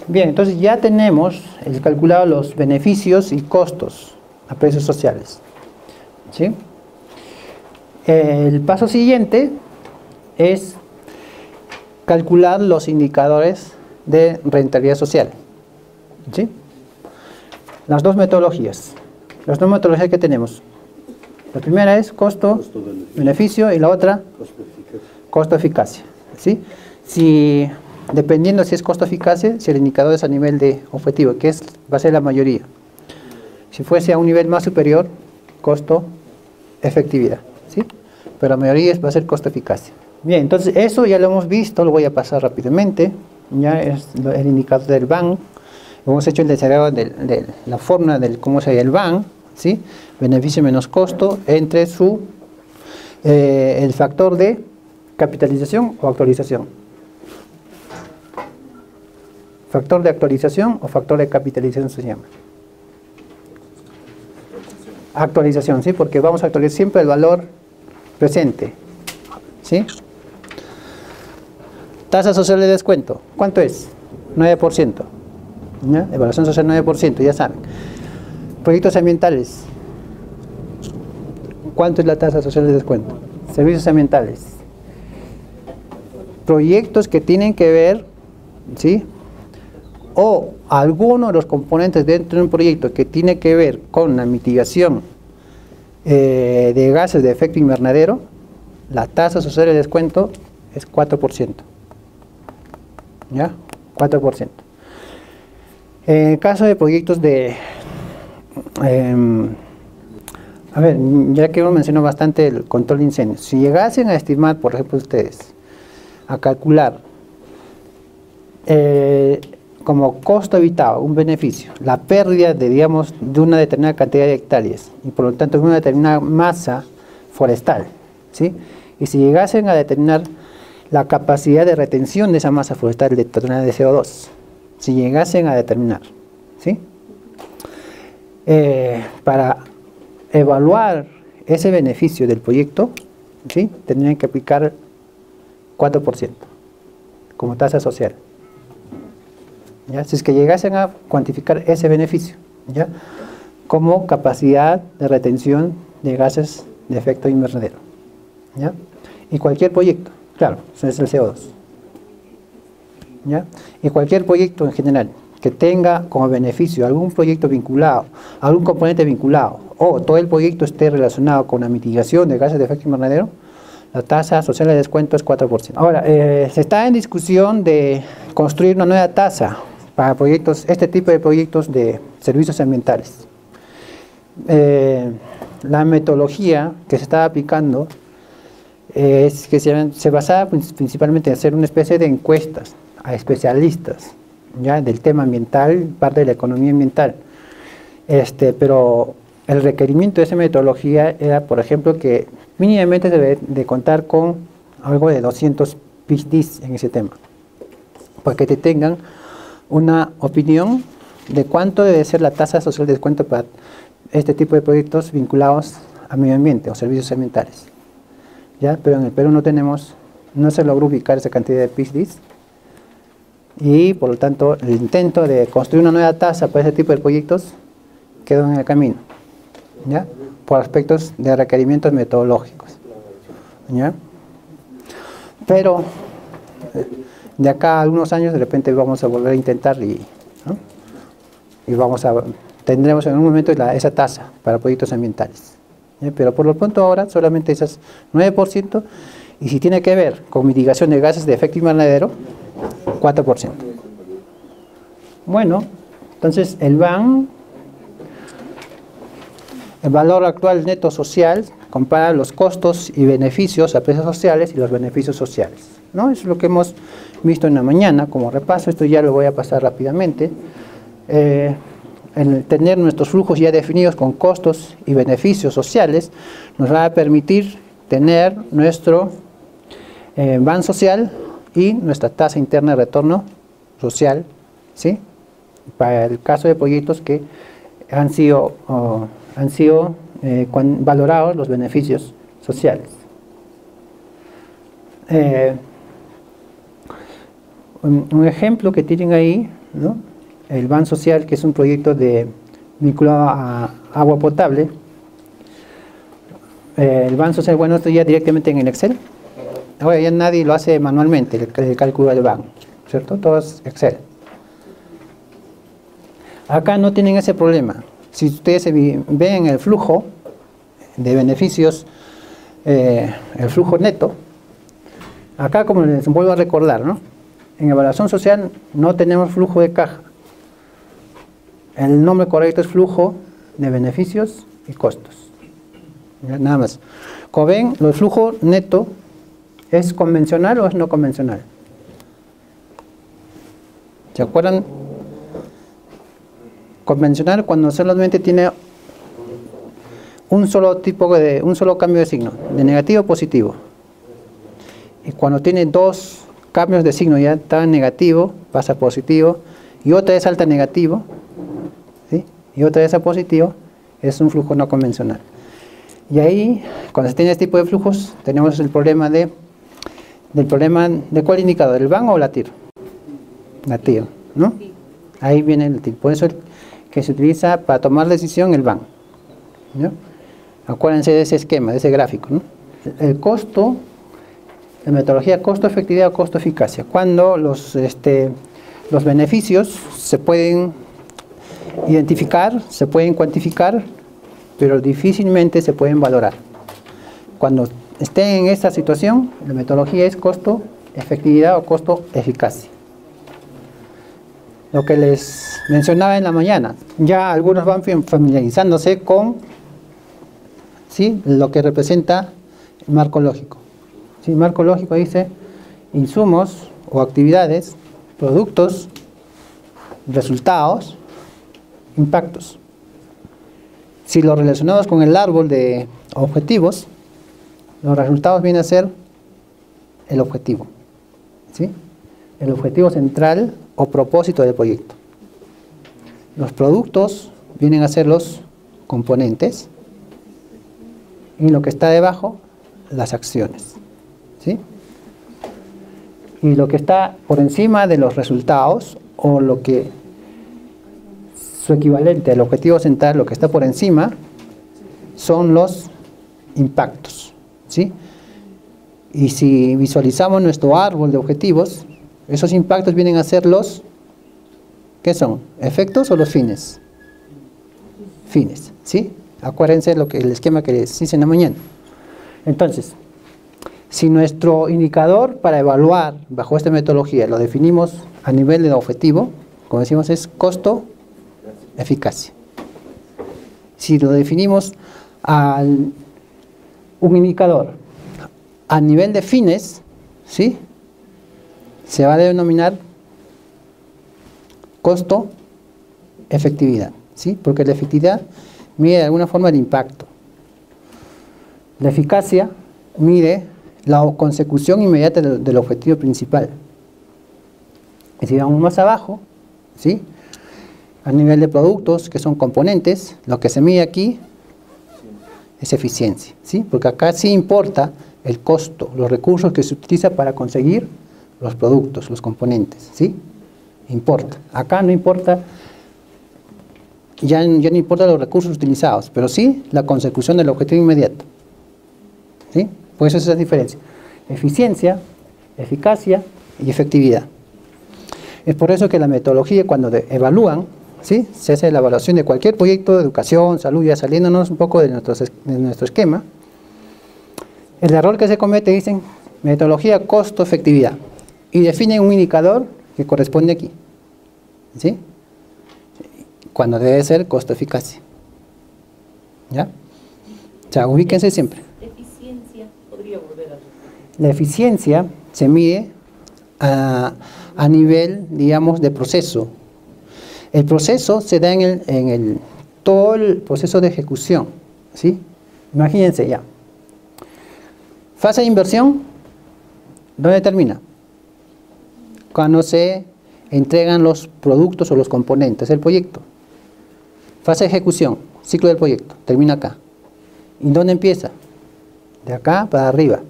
Bien, entonces ya tenemos calculado los beneficios y costos a precios sociales, ¿sí? El paso siguiente es calcular los indicadores de rentabilidad social, ¿sí? Las dos metodologías que tenemos. La primera es costo-beneficio y la otra costo-eficacia, ¿sí? Dependiendo si es costo-eficacia, si el indicador es a nivel de objetivo, va a ser la mayoría. Si fuese a un nivel más superior, costo-efectividad, ¿sí? Pero la mayoría va a ser costo-eficacia. Bien, entonces eso ya lo hemos visto, lo voy a pasar rápidamente. Ya es el indicador del BAN. Hemos hecho el desarrollo de la fórmula del cómo sería el BAN, ¿sí? Beneficio menos costo entre el factor de capitalización o actualización. Factor de actualización o factor de capitalización se llama. Actualización, ¿sí? Porque vamos a actualizar siempre el valor presente, ¿sí? Tasa social de descuento, ¿cuánto es? 9%. ¿Ya? Evaluación social 9%, ya saben. Proyectos ambientales, ¿cuánto es la tasa social de descuento? Servicios ambientales. Proyectos que tienen que ver, ¿sí? O alguno de los componentes dentro de un proyecto que tiene que ver con la mitigación de gases de efecto invernadero, la tasa social de descuento es 4%. ¿Ya? 4%. En el caso de proyectos a ver, ya que uno mencionó bastante el control de incendios, si llegasen a estimar, por ejemplo ustedes, a calcular como costo evitado, un beneficio, la pérdida de una determinada cantidad de hectáreas y por lo tanto de una determinada masa forestal, ¿sí? Y si llegasen a determinar la capacidad de retención de esa masa forestal de toneladas de CO2, si llegasen a determinar, ¿sí? Para evaluar ese beneficio del proyecto, ¿sí? Tendrían que aplicar 4% como tasa social. ¿Ya? Si es que llegasen a cuantificar ese beneficio, ¿ya? Como capacidad de retención de gases de efecto invernadero, ¿ya? Y cualquier proyecto, claro, eso es el CO2, ¿ya? Y cualquier proyecto en general que tenga como beneficio algún proyecto vinculado, algún componente vinculado, o todo el proyecto esté relacionado con la mitigación de gases de efecto invernadero, la tasa social de descuento es 4%. Ahora, se está en discusión de construir una nueva tasa para proyectos, este tipo de proyectos de servicios ambientales. La metodología que se está aplicando es que se basaba principalmente en hacer una especie de encuestas a especialistas, ¿ya? Del tema ambiental, parte de la economía ambiental. Pero el requerimiento de esa metodología era, por ejemplo, que mínimamente debe de contar con algo de 200 PhDs en ese tema, para que te tengan una opinión de cuánto debe ser la tasa social de descuento para este tipo de proyectos vinculados al medio ambiente o servicios ambientales. ¿Ya? Pero en el Perú no se logró ubicar esa cantidad de PhDs y por lo tanto el intento de construir una nueva tasa para ese tipo de proyectos quedó en el camino, ¿ya? Por aspectos de requerimientos metodológicos, ¿ya? Pero de acá a algunos años de repente vamos a volver a intentar ¿no? Y tendremos en un momento esa tasa para proyectos ambientales, ¿ya? Pero por lo pronto ahora solamente esas 9%, y si tiene que ver con mitigación de gases de efecto invernadero, 4%. Bueno, entonces el BAN, el valor actual neto social, compara los costos y beneficios a precios sociales y los beneficios sociales, ¿no? Eso es lo que hemos visto en la mañana como repaso. Esto ya lo voy a pasar rápidamente. el tener nuestros flujos ya definidos con costos y beneficios sociales, nos va a permitir tener nuestro BAN social y nuestra tasa interna de retorno social, ¿sí? Para el caso de proyectos que han sido valorados los beneficios sociales. Un ejemplo que tienen ahí, ¿no? El BAN social, que es un proyecto vinculado a agua potable. El BAN social, bueno, esto ya directamente en el Excel. Ahora ya nadie lo hace manualmente, el cálculo del BAN, ¿cierto? Todo es Excel. Acá no tienen ese problema. Si ustedes ven el flujo de beneficios, el flujo neto, acá, como les vuelvo a recordar, ¿no? En evaluación social no tenemos flujo de caja. El nombre correcto es flujo de beneficios y costos. ¿Ya? Nada más. Como ven, el flujo neto ¿es convencional o es no convencional? ¿Se acuerdan? Convencional cuando solamente tiene un solo cambio de signo, de negativo a positivo. Y cuando tiene dos cambios de signo, ya está negativo, pasa a positivo, y otra vez salta a negativo, ¿sí? Y otra vez a positivo, es un flujo no convencional. Y ahí, cuando se tiene este tipo de flujos, tenemos el problema de ¿cuál indicador? ¿El BAN o la TIR? La TIR, ¿no? Ahí viene el TIR. Por eso que se utiliza para tomar decisión el BAN, ¿no? Acuérdense de ese esquema, de ese gráfico, ¿no? El costo, la metodología costo-efectividad o costo-eficacia. Cuando los beneficios se pueden identificar, se pueden cuantificar, pero difícilmente se pueden valorar. Cuando estén en esta situación, la metodología es costo-efectividad o costo-eficacia. Lo que les mencionaba en la mañana, ya algunos van familiarizándose con, ¿sí?, lo que representa el marco lógico. ¿Sí? El marco lógico dice insumos o actividades, productos, resultados, impactos. Si lo relacionamos con el árbol de objetivos, los resultados vienen a ser el objetivo, ¿sí? El objetivo central o propósito del proyecto. Los productos vienen a ser los componentes y lo que está debajo, las acciones, ¿sí? Y lo que está por encima de los resultados o lo que su equivalente al objetivo central, lo que está por encima, son los impactos, ¿sí? Y si visualizamos nuestro árbol de objetivos, esos impactos vienen a ser los, ¿qué son? ¿Efectos o los fines? Fines, ¿sí? Acuérdense el esquema que les hice en la mañana. Entonces, si nuestro indicador para evaluar bajo esta metodología lo definimos a nivel de objetivo, como decimos, es costo-eficacia. Si lo definimos un indicador a nivel de fines, ¿sí?, se va a denominar costo-efectividad, ¿sí? Porque la efectividad mide de alguna forma el impacto. La eficacia mide la consecución inmediata del objetivo principal. Y si vamos más abajo, ¿sí?, a nivel de productos, que son componentes, lo que se mide aquí es eficiencia, ¿sí? Porque acá sí importa el costo, los recursos que se utiliza para conseguir los productos, los componentes, ¿sí? Importa. Acá no importa, ya no importa los recursos utilizados, pero sí la consecución del objetivo inmediato, ¿sí? Por eso es esa diferencia. Eficiencia, eficacia y efectividad. Es por eso que la metodología, cuando evalúan, ¿sí?, se hace la evaluación de cualquier proyecto de educación, salud, ya saliéndonos un poco de nuestro esquema. El error que se comete, dicen, metodología costo-efectividad, y definen un indicador que corresponde aquí, ¿sí?, cuando debe ser costo-eficacia. ¿Ya? O sea, ubíquense siempre. Eficiencia, podría volver a repetir. La eficiencia se mide a nivel, digamos, de proceso. El proceso se da todo el proceso de ejecución, ¿sí? Imagínense ya. Fase de inversión, ¿dónde termina? Cuando se entregan los productos o los componentes del proyecto. Fase de ejecución, ciclo del proyecto, termina acá. ¿Y dónde empieza? De acá para arriba.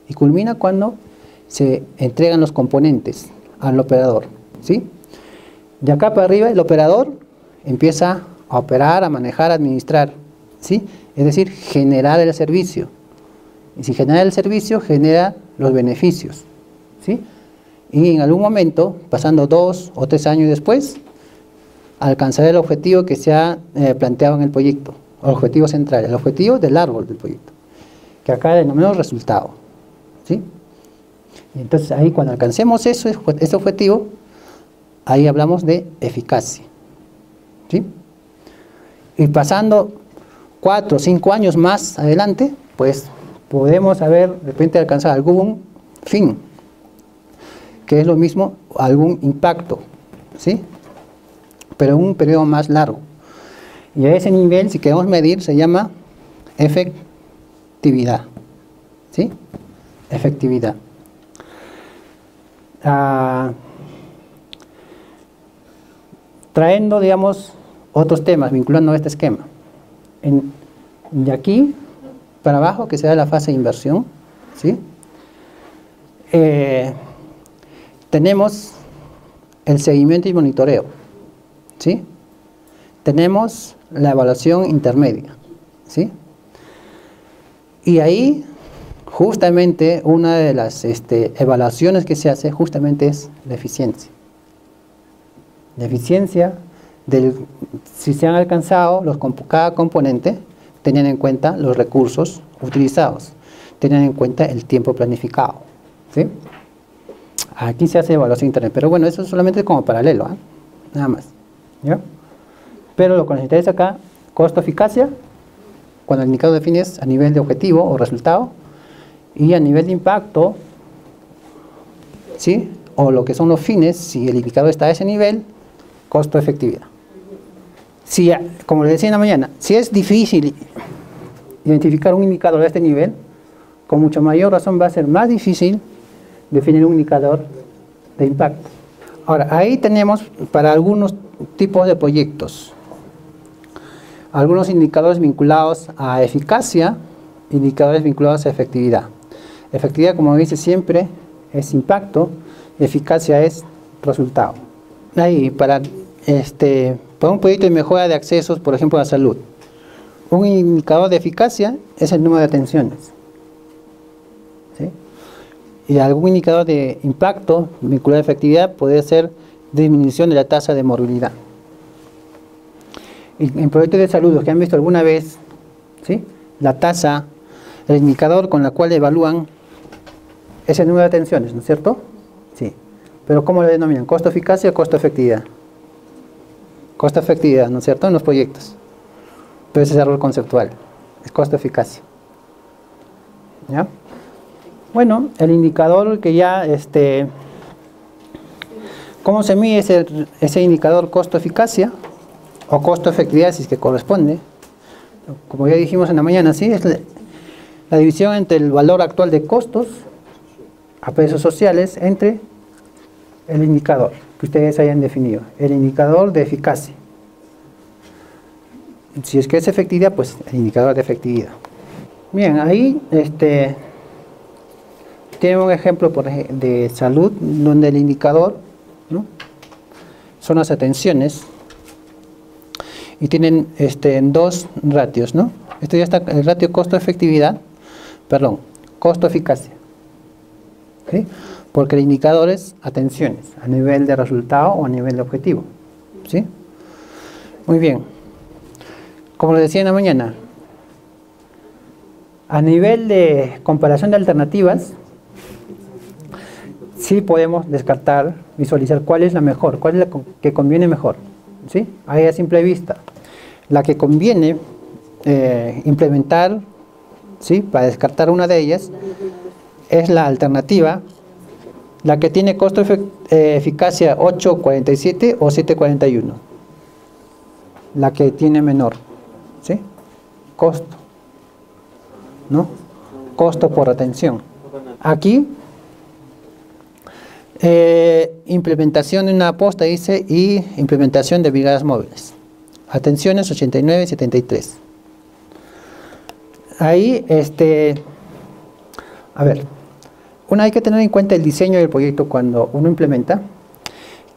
Y culmina cuando se entregan los componentes al operador, ¿sí? De acá para arriba el operador empieza a operar, a manejar, a administrar, ¿sí? Es decir, generar el servicio. Y si genera el servicio, genera los beneficios, ¿sí? Y en algún momento, pasando 2 o 3 años después, alcanzará el objetivo que se ha planteado en el proyecto, el objetivo central, el objetivo del árbol del proyecto, que acá denominamos resultado, ¿sí? Y entonces ahí cuando alcancemos ese objetivo, ahí hablamos de eficacia, ¿sí? Y pasando 4 o 5 años más adelante, pues podemos haber de repente alcanzado algún fin, que es lo mismo, algún impacto, ¿sí? Pero en un periodo más largo. Y a ese nivel, si queremos medir, se llama efectividad, ¿sí? Efectividad. Trayendo, digamos, otros temas, vinculando a este esquema. De aquí para abajo, que será la fase de inversión, ¿sí? Tenemos el seguimiento y monitoreo, ¿sí? Tenemos la evaluación intermedia, ¿sí? Y ahí, justamente, una de las evaluaciones que se hace justamente es la eficiencia. La eficiencia, si se han alcanzado cada componente, teniendo en cuenta los recursos utilizados, teniendo en cuenta el tiempo planificado, ¿sí? Aquí se hace evaluación interna, pero bueno, eso es solamente como paralelo, ¿eh? Nada más, ¿ya? Pero lo que nos interesa acá, costo-eficacia, cuando el indicador defines a nivel de objetivo o resultado, y a nivel de impacto, ¿sí? O lo que son los fines, si el indicador está a ese nivel, costo-efectividad. Si, como le decía en la mañana, si es difícil identificar un indicador de este nivel, con mucha mayor razón va a ser más difícil definir un indicador de impacto. Ahora, ahí tenemos para algunos tipos de proyectos, algunos indicadores vinculados a eficacia, indicadores vinculados a efectividad. Efectividad, como dice siempre, es impacto, eficacia es resultado. Ahí, para un proyecto de mejora de accesos, por ejemplo, a la salud, un indicador de eficacia es el número de atenciones, ¿sí? Y algún indicador de impacto vinculado a efectividad puede ser disminución de la tasa de morbilidad. Y en proyectos de salud, los que han visto alguna vez, ¿sí? La tasa, el indicador con el cual evalúan es el número de atenciones, ¿no es cierto? Sí. Pero ¿cómo lo denominan? ¿Costo-eficacia o costo-efectividad? Costo-efectividad, ¿no es cierto? En los proyectos. Pero ese es el error conceptual. Es costo-eficacia. ¿Ya? Bueno, el indicador que ya, ¿cómo se mide ese indicador costo-eficacia? O costo-efectividad, si es que corresponde. Como ya dijimos en la mañana, ¿sí? Es la división entre el valor actual de costos a precios sociales entre el indicador que ustedes hayan definido, el indicador de eficacia. Si es que es efectividad, pues el indicador de efectividad. Bien, ahí tiene un ejemplo de salud donde el indicador, ¿no? Son las atenciones y tienen dos ratios, ¿no? Esto ya está el ratio costo-efectividad, perdón, costo-eficacia, ¿sí? Porque el indicador es atenciones a nivel de resultado o a nivel de objetivo, ¿sí? Muy bien. Como les decía en la mañana, a nivel de comparación de alternativas, sí podemos descartar, visualizar cuál es la mejor, cuál es la que conviene mejor, ¿sí? Ahí a simple vista. La que conviene implementar, ¿sí? Para descartar una de ellas, es la alternativa, la que tiene costo-eficacia 8.47 o 7.41, la que tiene menor, ¿sí? Costo, ¿no? Costo por atención. Aquí, implementación de una posta, dice, y implementación de brigadas móviles. Atenciones 89 y 73. Ahí, a ver, hay que tener en cuenta el diseño del proyecto cuando uno implementa,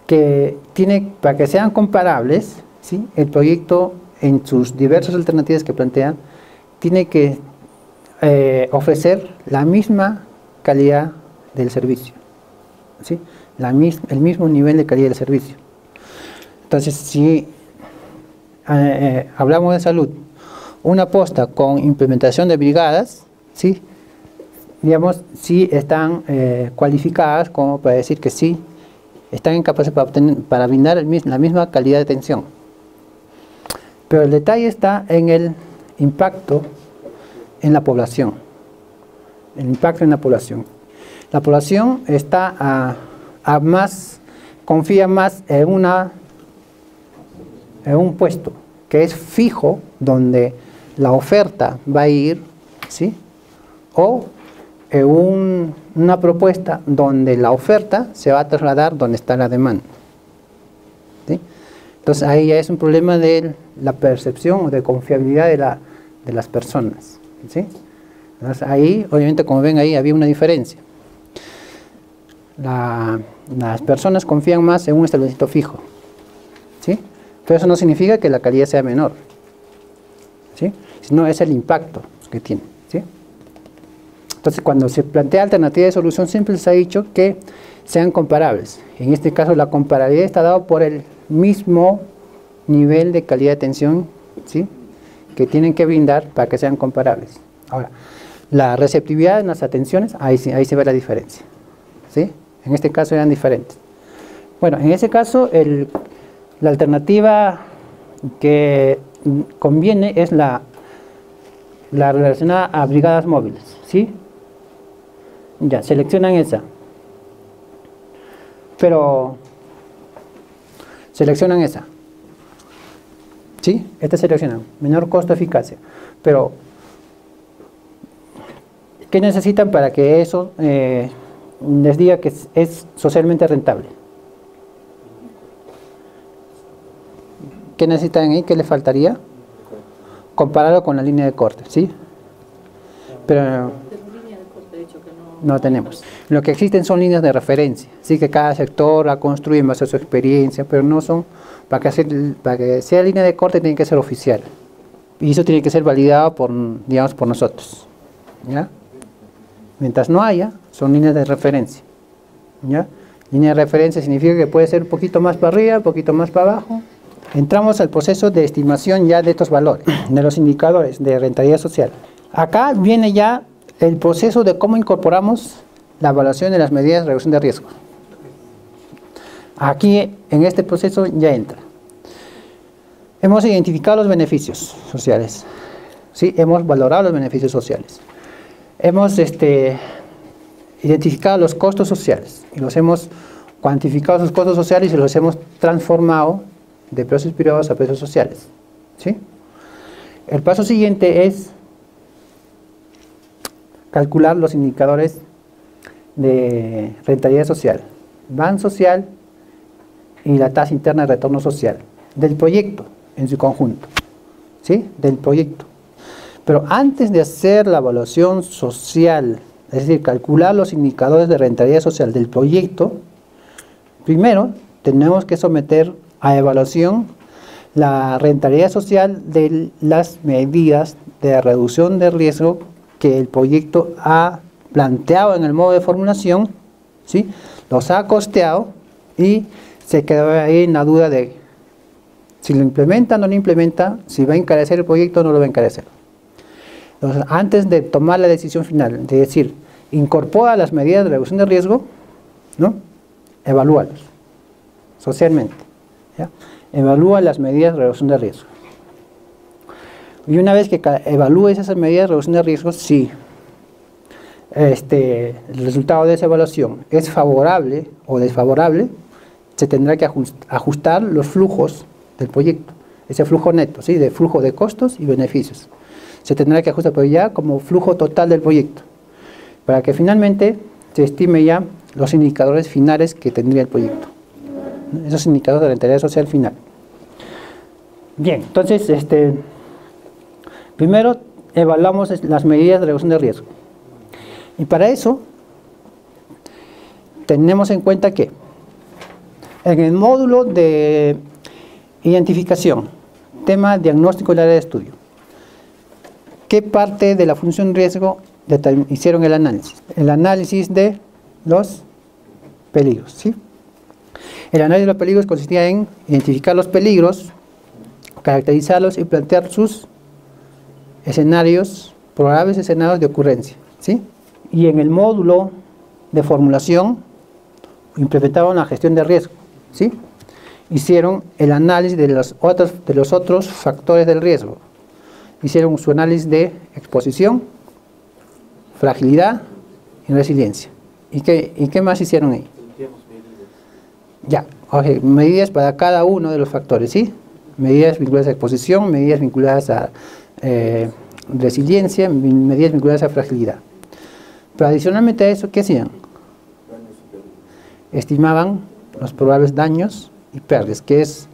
que tiene, para que sean comparables, ¿sí? El proyecto en sus diversas alternativas que plantea, tiene que ofrecer la misma calidad del servicio, ¿sí? El mismo nivel de calidad del servicio. Entonces, si hablamos de salud, una posta con implementación de brigadas, ¿sí? Digamos, sí están cualificadas como para decir que sí están en capacidad para brindar la misma calidad de atención. Pero el detalle está en el impacto en la población. El impacto en la población. La población está confía más en un puesto que es fijo, donde la oferta va a ir, ¿sí? O en una propuesta donde la oferta se va a trasladar donde está la demanda, ¿sí? Entonces ahí ya es un problema de la percepción o de confiabilidad de las personas, ¿sí? Entonces ahí, obviamente, como ven ahí, había una diferencia. Las personas confían más en un establecimiento fijo, ¿sí? Pero eso no significa que la calidad sea menor, ¿sí? Sino es el impacto que tiene, ¿sí? Entonces, cuando se plantea alternativa de solución, siempre se ha dicho que sean comparables. En este caso, la comparabilidad está dada por el mismo nivel de calidad de atención, ¿sí? Que tienen que brindar para que sean comparables. Ahora, la receptividad en las atenciones, ahí se ve la diferencia, ¿sí? En este caso eran diferentes. Bueno, en ese caso, la alternativa que conviene es la relacionada a brigadas móviles, ¿sí? Ya, seleccionan esa. Pero seleccionan esa, ¿sí? Esta seleccionan, menor costo, eficacia. Pero ¿qué necesitan para que eso les diga que es socialmente rentable? ¿Qué necesitan ahí? ¿Qué les faltaría? Compararlo con la línea de corte, ¿sí? Pero no tenemos. Lo que existen son líneas de referencia, sí, que cada sector la construye en base a su experiencia, pero no son, para que sea línea de corte tiene que ser oficial. Y eso tiene que ser validado por nosotros, ¿ya? Mientras no haya, son líneas de referencia, ¿ya? Línea de referencia significa que puede ser un poquito más para arriba, un poquito más para abajo. Entramos al proceso de estimación ya de estos valores, de los indicadores de rentabilidad social. Acá viene ya el proceso de cómo incorporamos la evaluación de las medidas de reducción de riesgo. Aquí, en este proceso, ya entra. Hemos identificado los beneficios sociales, ¿sí? Hemos valorado los beneficios sociales. Hemos identificado los costos sociales y los hemos cuantificado esos costos sociales y los hemos transformado de precios privados a precios sociales, ¿sí? El paso siguiente es calcular los indicadores de rentabilidad social, BAN social y la tasa interna de retorno social del proyecto en su conjunto, ¿sí? Del proyecto. Pero antes de hacer la evaluación social, es decir, calcular los indicadores de rentabilidad social del proyecto, primero tenemos que someter a evaluación la rentabilidad social de las medidas de reducción de riesgo que el proyecto ha planteado en el modo de formulación, ¿sí? Los ha costeado y se quedó ahí en la duda de si lo implementa o no lo implementa, si va a encarecer el proyecto o no lo va a encarecer. Entonces, antes de tomar la decisión final, de decir, incorpora las medidas de reducción de riesgo, ¿no? Evalúalos socialmente, ¿ya? Evalúa las medidas de reducción de riesgo. Y una vez que evalúes esas medidas de reducción de riesgo, si el resultado de esa evaluación es favorable o desfavorable, se tendrá que ajustar los flujos del proyecto. ese flujo neto, ¿sí? De flujo de costos y beneficios. Se tendrá que ajustar, pero ya como flujo total del proyecto, para que finalmente se estime ya los indicadores finales que tendría el proyecto. Esos indicadores de rentabilidad social final. Bien, entonces, primero evaluamos las medidas de reducción de riesgo. Y para eso, tenemos en cuenta que en el módulo de identificación, tema diagnóstico del área de estudio, ¿qué parte de la función riesgo hicieron el análisis? El análisis de los peligros, ¿sí? El análisis de los peligros consistía en identificar los peligros, caracterizarlos y plantear sus escenarios, probables escenarios de ocurrencia, ¿sí? Y en el módulo de formulación implementaron la gestión de riesgo, ¿sí? Hicieron el análisis de los otros factores del riesgo. Hicieron su análisis de exposición, fragilidad y resiliencia. ¿Y qué más hicieron ahí? Ya, okay, medidas para cada uno de los factores, ¿sí? Medidas vinculadas a exposición, medidas vinculadas a resiliencia, medidas vinculadas a fragilidad. Pero adicionalmente a eso, ¿qué hacían? Estimaban los probables daños y pérdidas, que es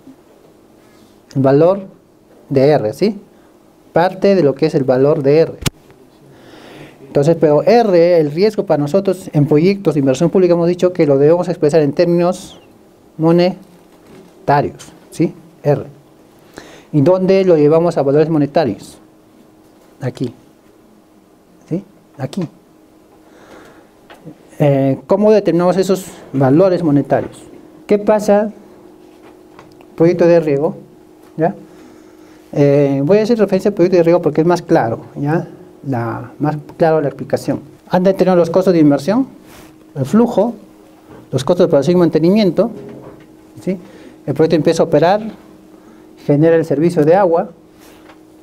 el valor de R, ¿sí? Parte de lo que es el valor de R. Entonces, pero R, el riesgo para nosotros en proyectos de inversión pública, hemos dicho que lo debemos expresar en términos monetarios, ¿sí? R. ¿Y dónde lo llevamos a valores monetarios? Aquí, ¿sí? Aquí. ¿Cómo determinamos esos valores monetarios? ¿Qué pasa? Proyecto de riego, ¿ya? Voy a hacer referencia al proyecto de riego porque es más claro, ¿ya? Más claro la explicación. Han determinado los costos de inversión, el flujo, los costos de operación y mantenimiento, ¿sí? El proyecto empieza a operar, genera el servicio de agua,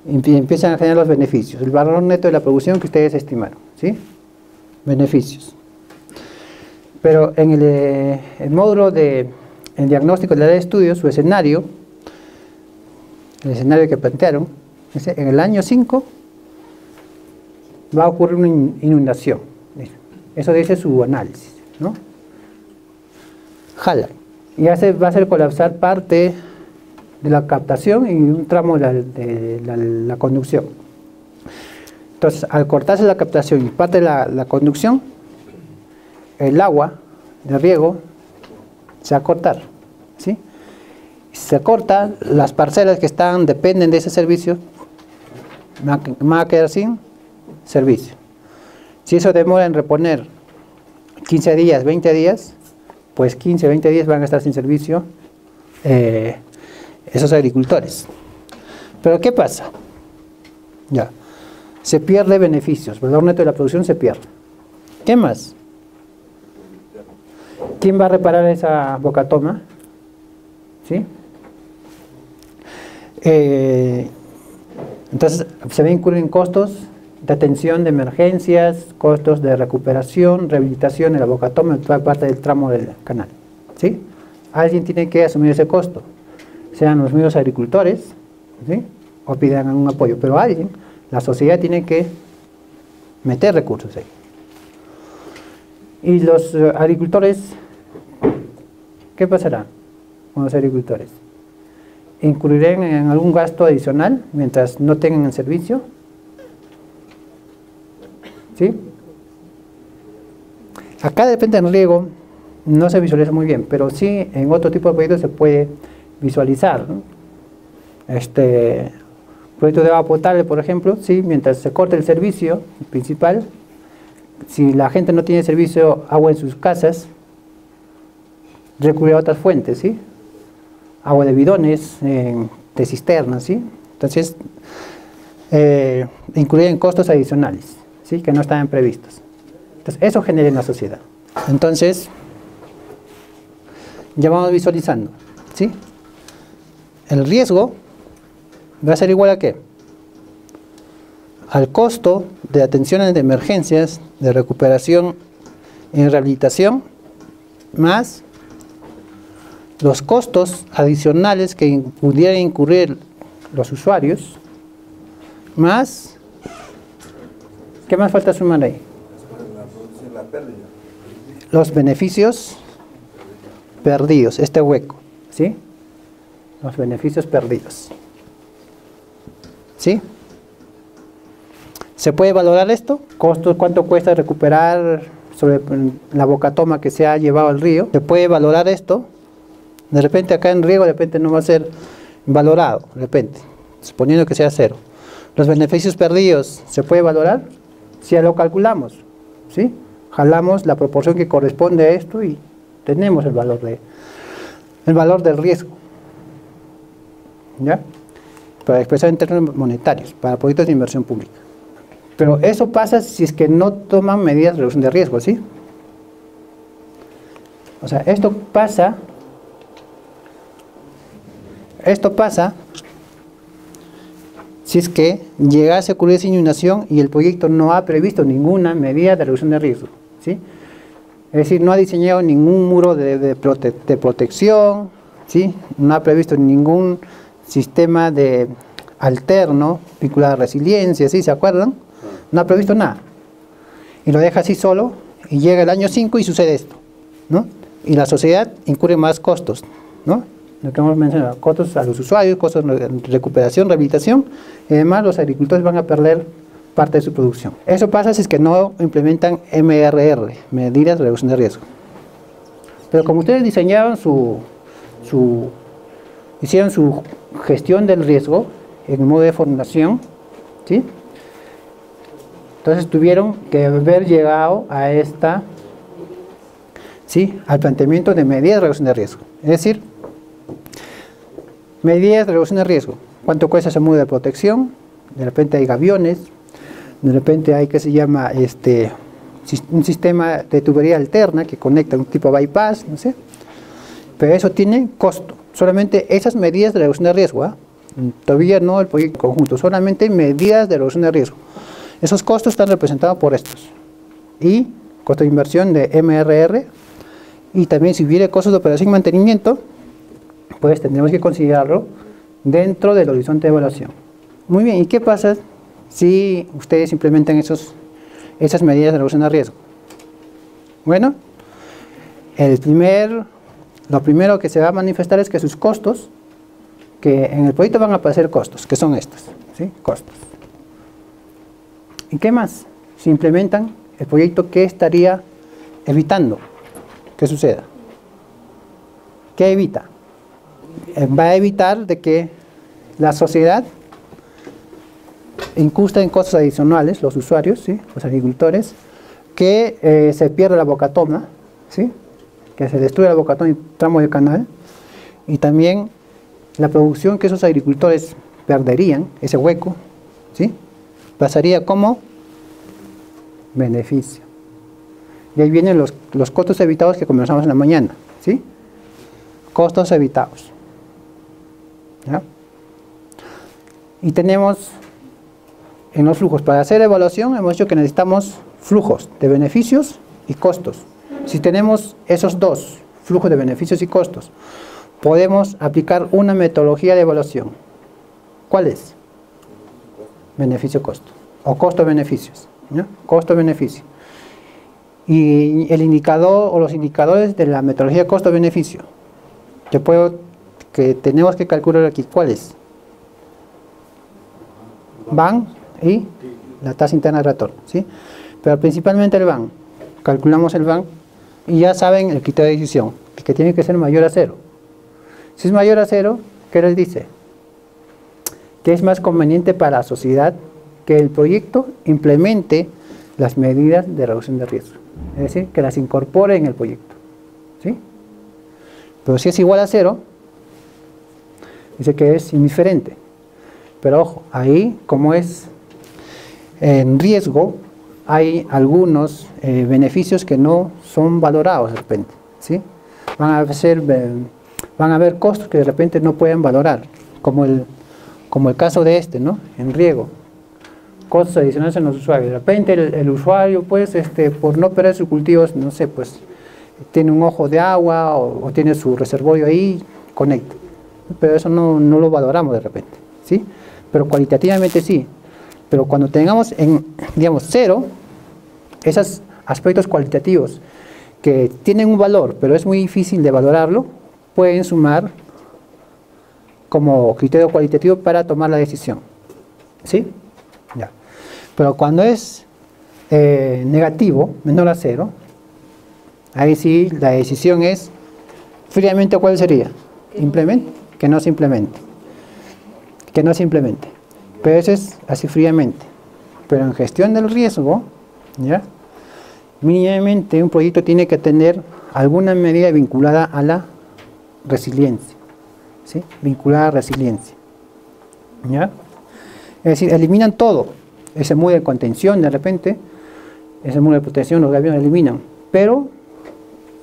y empiezan a generar los beneficios, el valor neto de la producción que ustedes estimaron, ¿sí? Beneficios. Pero en el módulo de el diagnóstico del área de estudio, su escenario, el escenario que plantearon, en el año 5 va a ocurrir una inundación. Eso dice su análisis, ¿no? Jala. Y va a hacer colapsar parte de la captación y un tramo de la conducción. Entonces, al cortarse la captación y parte de la conducción, el agua de riego se va a cortar, ¿sí? Si se corta, las parcelas que dependen de ese servicio van a quedar sin servicio. Si eso demora en reponer 15 días, 20 días, pues 15, 20 días van a estar sin servicio esos agricultores. Pero ¿qué pasa? Ya, se pierde beneficios, el valor neto de la producción se pierde. ¿Qué más? ¿Quién va a reparar esa bocatoma? ¿Sí? Entonces se van a incurrir en costos de atención de emergencias, costos de recuperación, rehabilitación de la bocatoma en toda parte del tramo del canal, ¿sí? Alguien tiene que asumir ese costo, sean los mismos agricultores, ¿sí? O pidan un apoyo, pero alguien, la sociedad tiene que meter recursos ahí. Y los agricultores, ¿qué pasará con los agricultores? ¿Incurrirán en algún gasto adicional mientras no tengan el servicio? ¿Sí? Acá depende del riego, no se visualiza muy bien, pero sí en otro tipo de proyectos se puede visualizar, ¿no? Proyecto de agua potable, por ejemplo, sí, mientras se corta el servicio principal, si la gente no tiene servicio agua en sus casas, recurre a otras fuentes, ¿sí? Agua de bidones, de cisternas, ¿sí? Entonces, incluir en costos adicionales, ¿sí? Que no estaban previstos. Entonces, eso genera en la sociedad. Entonces, ya vamos visualizando, ¿sí? El riesgo va a ser igual a ¿qué? Al costo de atenciones de emergencias, de recuperación y rehabilitación, más los costos adicionales que pudieran incurrir los usuarios, más, ¿qué más falta sumar ahí? Los beneficios perdidos, este hueco, ¿sí? Los beneficios perdidos, ¿sí? ¿Se puede valorar esto? ¿Costos? ¿Cuánto cuesta recuperar sobre la bocatoma que se ha llevado al río? ¿Se puede valorar esto? De repente acá en riego, de repente no va a ser valorado, de repente, suponiendo que sea cero. Los beneficios perdidos, ¿se puede valorar? Si ya lo calculamos, ¿sí? Jalamos la proporción que corresponde a esto y tenemos el valor del riesgo, ¿ya? Para expresar en términos monetarios, para proyectos de inversión pública. Pero eso pasa si es que no toman medidas de reducción de riesgo, ¿sí? O sea, esto pasa si es que llegase a ocurrir esa inundación y el proyecto no ha previsto ninguna medida de reducción de riesgo, ¿sí? Es decir, no ha diseñado ningún muro de protección, ¿sí? No ha previsto ningún sistema alterno vinculado a resiliencia, ¿sí? ¿Se acuerdan? No ha previsto nada. Y lo deja así solo y llega el año 5 y sucede esto, ¿no? Y la sociedad incurre más costos, ¿no? Lo que hemos mencionado, costos a los usuarios, costos de recuperación, rehabilitación, y además los agricultores van a perder parte de su producción. Eso pasa si es que no implementan MRR, medidas de reducción de riesgo. Pero como ustedes diseñaban hicieron su gestión del riesgo en modo de formulación, ¿sí? Entonces tuvieron que haber llegado a al planteamiento de medidas de reducción de riesgo. Es decir, medidas de reducción de riesgo. ¿Cuánto cuesta ese muro de protección? De repente hay gaviones, de repente hay, ¿qué se llama? Un sistema de tubería alterna que conecta un tipo bypass, no sé. Pero eso tiene costo. Solamente esas medidas de reducción de riesgo, ¿eh? Todavía no el proyecto conjunto, solamente medidas de reducción de riesgo. Esos costos están representados por estos. Y costo de inversión de MRR. Y también si hubiera costos de operación y mantenimiento, pues tendremos que considerarlo dentro del horizonte de evaluación. Muy bien, ¿y qué pasa si ustedes implementan esas medidas de reducción de riesgo? Bueno, lo primero que se va a manifestar es que sus costos, que en el proyecto van a aparecer costos, que son estos, ¿sí? Costos. ¿Y qué más? Si implementan el proyecto, ¿qué estaría evitando que suceda? ¿Qué evita? Va a evitar de que la sociedad incurra en costos adicionales, los usuarios, ¿sí? Los agricultores, que se pierda la bocatoma, ¿sí? Que se destruya la bocatoma y tramo del canal, y también la producción que esos agricultores perderían, ese hueco, ¿sí? Pasaría como beneficio. Y ahí vienen los costos evitados que conversamos en la mañana, ¿sí? Costos evitados. ¿Ya? Y tenemos en los flujos, para hacer evaluación hemos dicho que necesitamos flujos de beneficios y costos. Si tenemos esos dos, flujos de beneficios y costos, podemos aplicar una metodología de evaluación. ¿Cuál es? Beneficio-costo, o costo-beneficios, ¿no? Costo-beneficio. Y el indicador o los indicadores de la metodología costo-beneficio que tenemos que calcular aquí, ¿cuál es? VAN y la tasa interna de retorno, ¿sí? Pero principalmente el VAN. Calculamos el VAN y ya saben el criterio de decisión, que tiene que ser mayor a 0. Si es mayor a 0, ¿qué les dice? Que es más conveniente para la sociedad que el proyecto implemente las medidas de reducción de riesgo. Es decir, que las incorpore en el proyecto, ¿sí? Pero si es igual a 0, dice que es indiferente. Pero ojo, ahí como es en riesgo, hay algunos beneficios que no son valorados de repente, ¿sí? Van a haber costos que de repente no pueden valorar, como el caso de ¿no? En riego. Costos adicionales en los usuarios. De repente el usuario, pues, por no perder sus cultivos, no sé, pues, tiene un ojo de agua o tiene su reservorio ahí, conecta. Pero eso no lo valoramos de repente, ¿sí? Pero cualitativamente sí. Pero cuando tengamos en, digamos, 0, esos aspectos cualitativos que tienen un valor, pero es muy difícil de valorarlo, pueden sumar como criterio cualitativo para tomar la decisión, ¿sí? Ya. Pero cuando es negativo, menor a 0, ahí sí la decisión es fríamente, ¿cuál sería? Que no se implemente. Que no se implemente. Pero eso es así fríamente. Pero en gestión del riesgo, ¿ya? Mínimamente un proyecto tiene que tener alguna medida vinculada a la resiliencia, ¿sí? Vinculada a resiliencia, ¿ya? Es decir, eliminan todo, ese muro de contención de repente, ese muro de protección los gobiernos eliminan, pero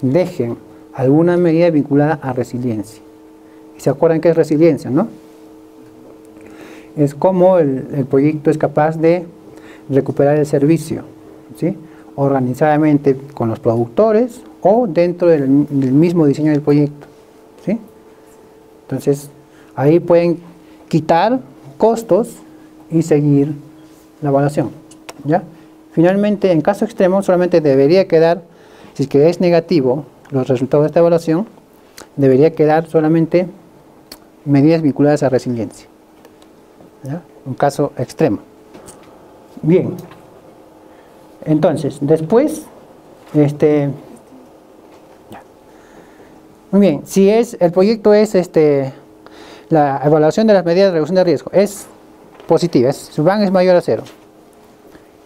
dejen alguna medida vinculada a resiliencia. ¿Y se acuerdan qué es resiliencia, no? Es como el proyecto es capaz de recuperar el servicio, ¿sí? Organizadamente con los productores o dentro del mismo diseño del proyecto, ¿sí? Entonces, ahí pueden quitar costos y seguir la evaluación, ¿ya? Finalmente, en caso extremo, solamente debería quedar, si es que es negativo los resultados de esta evaluación, debería quedar solamente medidas vinculadas a resiliencia, ¿ya? Un caso extremo. Bien. Entonces, después, muy bien, si el proyecto es la evaluación de las medidas de reducción de riesgo es positiva, su van es mayor a 0.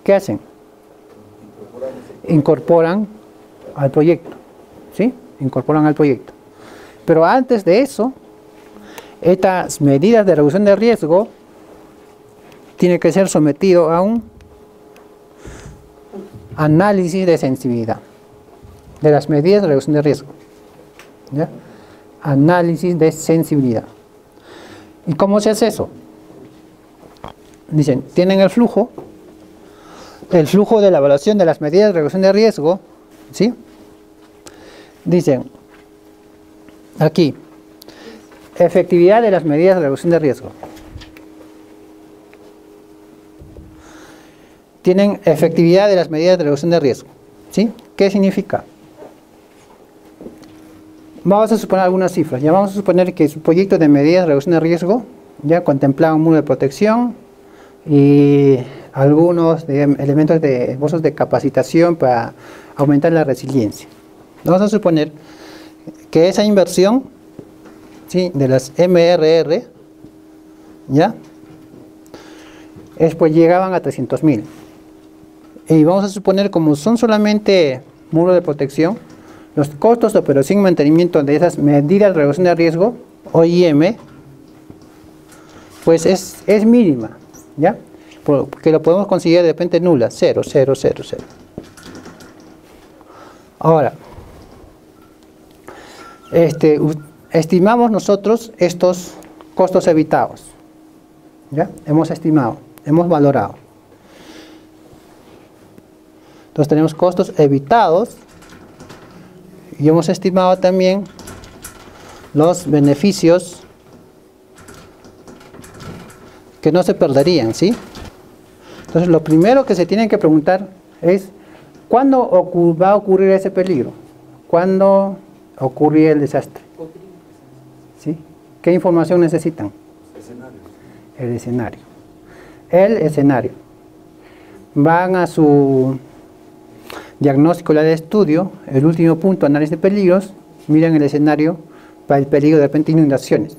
¿Qué hacen? Incorporan al proyecto, ¿sí? Incorporan al proyecto. Pero antes de eso, estas medidas de reducción de riesgo tienen que ser sometido a un análisis de sensibilidad de las medidas de reducción de riesgo, ¿ya? Análisis de sensibilidad. ¿Y cómo se hace eso? Dicen, tienen el flujo de la evaluación de las medidas de reducción de riesgo, ¿sí? Dicen, aquí, efectividad de las medidas de reducción de riesgo. Tienen efectividad de las medidas de reducción de riesgo, ¿sí? ¿Qué significa? Vamos a suponer algunas cifras. Ya vamos a suponer que su proyecto de medidas de reducción de riesgo ya contemplaba un muro de protección y algunos elementos de esbozos de capacitación para aumentar la resiliencia. Vamos a suponer que esa inversión, ¿sí?, de las MRR, ¿ya?, pues llegaban a 300.000. Y vamos a suponer, como son solamente muros de protección, los costos de operación y mantenimiento de esas medidas de reducción de riesgo, OIM, pues es mínima, ¿ya? Porque lo podemos conseguir de repente nula, 0, 0, 0, 0. Ahora, estimamos nosotros estos costos evitados, ¿ya? Hemos estimado, hemos valorado. Entonces tenemos costos evitados y hemos estimado también los beneficios que no se perderían, ¿sí? Entonces lo primero que se tienen que preguntar es ¿cuándo va a ocurrir ese peligro? ¿Cuándo ocurre el desastre? ¿Sí? ¿Qué información necesitan? El escenario. El escenario. Van a su diagnóstico de estudio, el último punto, análisis de peligros, miran el escenario para el peligro de repente inundaciones.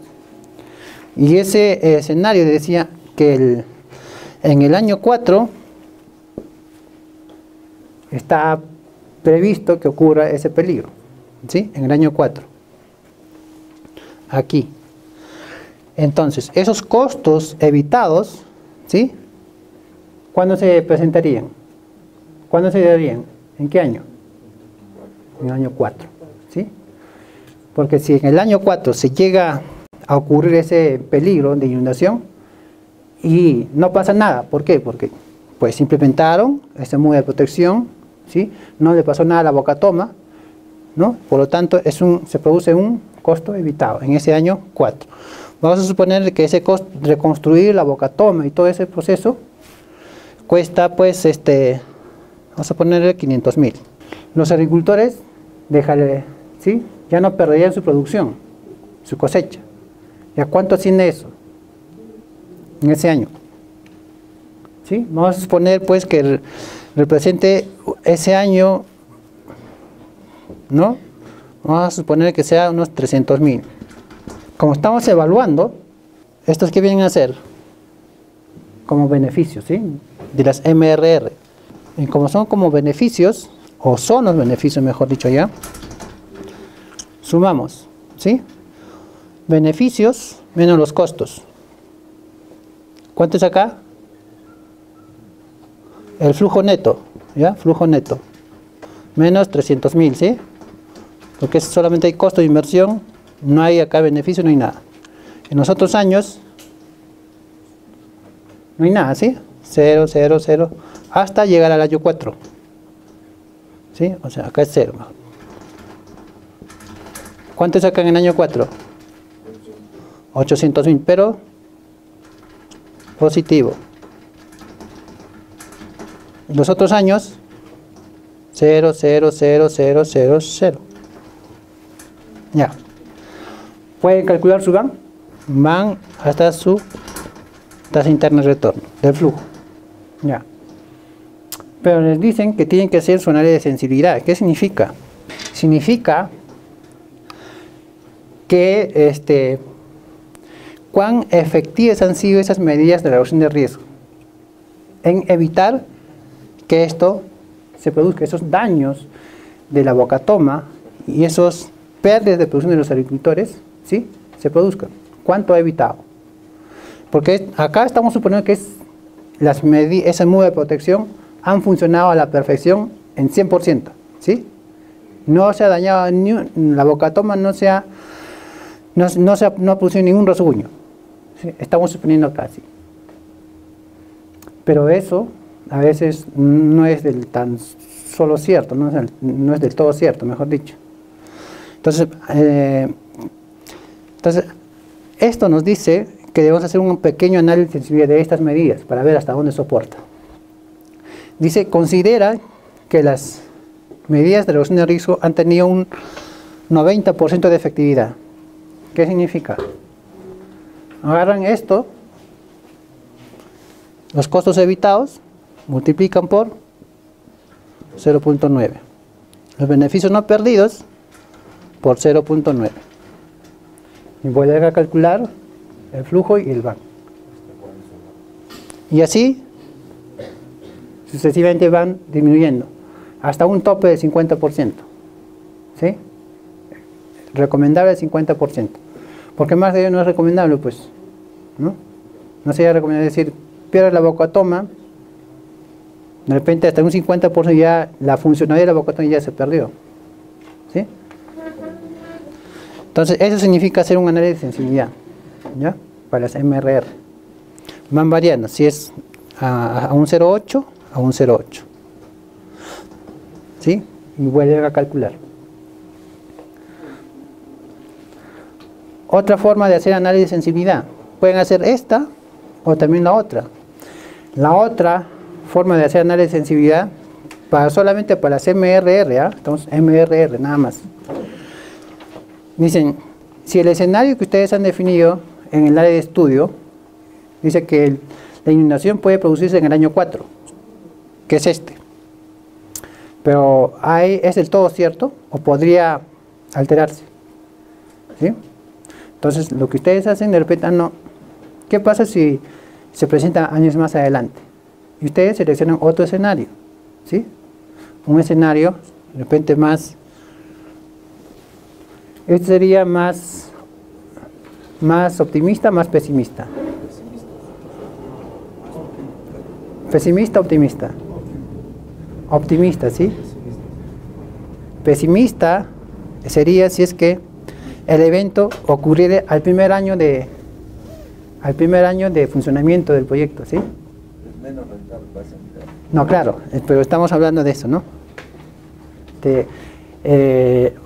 Y ese escenario decía que en el año 4 está previsto que ocurra ese peligro, ¿sí? En el año 4. Aquí. Entonces, esos costos evitados, ¿sí?, ¿cuándo se presentarían? ¿Cuándo se darían? ¿En qué año? En el año 4, ¿sí? Porque si en el año 4 se llega a ocurrir ese peligro de inundación y no pasa nada, ¿por qué? Porque pues implementaron ese muro de protección, ¿sí? No le pasó nada a la boca toma, ¿no? Por lo tanto se produce un costo evitado en ese año 4. Vamos a suponer que ese costo, reconstruir la boca toma y todo ese proceso, cuesta pues, vamos a ponerle 500.000. Los agricultores, ¿sí? Ya no perderían su producción, su cosecha. ¿Ya cuánto asciende eso en ese año? ¿Sí? Vamos a suponer pues que represente ese año, ¿no? Vamos a suponer que sea unos 300.000. Como estamos evaluando, ¿estos qué vienen a ser? Como beneficios, ¿sí? De las MRR. Y como son como beneficios, o son los beneficios, mejor dicho ya, sumamos, ¿sí? Beneficios menos los costos. ¿Cuánto es acá? El flujo neto, ¿ya? Flujo neto. Menos 300.000, ¿sí? Porque solamente hay costo de inversión, no hay acá beneficio, no hay nada. En los otros años, no hay nada, ¿sí? 0, 0, 0, hasta llegar al año 4. ¿Sí? O sea, acá es 0. ¿Cuánto es acá en el año 4? 800.000, pero positivo. Los otros años, 0, 0, 0, 0, 0, 0. Ya. ¿Pueden calcular su VAN? Van hasta su tasa interna de retorno del flujo. Ya. Pero les dicen que tienen que hacer su análisis de sensibilidad. ¿Qué significa? Significa que cuán efectivas han sido esas medidas de reducción de riesgo en evitar que esto se produzca, esos daños de la boca toma y esos pérdidas de producción de los agricultores, ¿sí? Se produzcan. ¿Cuánto ha evitado? Porque acá estamos suponiendo que esa muda de protección han funcionado a la perfección en 100%, ¿sí? No se ha dañado, la boca toma no ha producido ningún rasguño, ¿sí? Estamos suponiendo acá, sí. Pero eso a veces no es del tan solo cierto, no es del todo cierto, mejor dicho. Entonces, esto nos dice que debemos hacer un pequeño análisis de sensibilidad de estas medidas para ver hasta dónde soporta. Dice, considera que las medidas de reducción de riesgo han tenido un 90% de efectividad. ¿Qué significa? Agarran esto, los costos evitados, multiplican por 0.9. Los beneficios no perdidos por 0.9. Y voy a calcular el flujo y el VAN. Y así sucesivamente van disminuyendo hasta un tope del 50%. ¿Sí? Recomendable el 50%. Porque más de ello no es recomendable, pues. No sería recomendable decir, pierdes la boca toma, de repente hasta un 50% ya la funcionalidad de la boca toma ya se perdió. ¿Sí? Entonces, eso significa hacer un análisis de sensibilidad, ¿ya? Para las MRR. Van variando, si es a un 0.8, a un 0.8. ¿Sí? Y vuelve a calcular. Otra forma de hacer análisis de sensibilidad. Pueden hacer esta o también la otra. La otra forma de hacer análisis de sensibilidad solamente para las MRR, ¿ah? Estamos MRR nada más. Dicen, si el escenario que ustedes han definido en el área de estudio dice que la inundación puede producirse en el año 4, que es este. Pero ¿es del todo cierto o podría alterarse? ¿Sí? Entonces, lo que ustedes hacen de repente, no. ¿Qué pasa si se presenta años más adelante? Y ustedes seleccionan otro escenario, ¿sí? Un escenario, de repente más... Este sería más optimista, más pesimista. Pesimista, optimista. Optimista, ¿sí? Pesimista sería si es que el evento ocurriera al primer año de funcionamiento del proyecto, ¿sí? Menos rentable, no, claro, pero estamos hablando de eso, ¿no?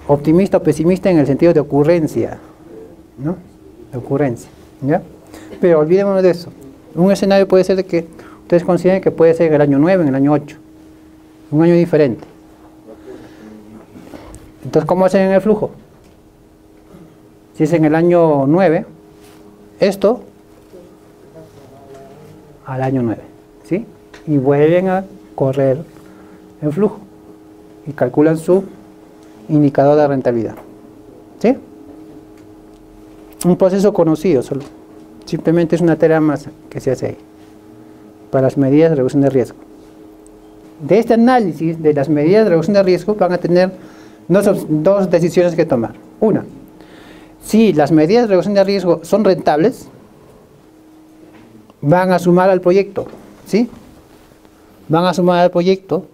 Optimista o pesimista en el sentido de ocurrencia, ¿no? De ocurrencia. ¿ya? Pero olvidémonos de eso. Un escenario puede ser de que ustedes consideren que puede ser en el año 9, en el año 8. Un año diferente. Entonces, ¿cómo hacen en el flujo? Si es en el año 9, esto al año 9, ¿sí? Y vuelven a correr el flujo y calculan su indicador de rentabilidad, ¿sí? Un proceso conocido solo. Simplemente es una tarea más que se hace ahí para las medidas de reducción de riesgo. De este análisis de las medidas de reducción de riesgo van a tener dos decisiones que tomar. Una, si las medidas de reducción de riesgo son rentables, van a sumar al proyecto, ¿sí? Van a sumar al proyecto.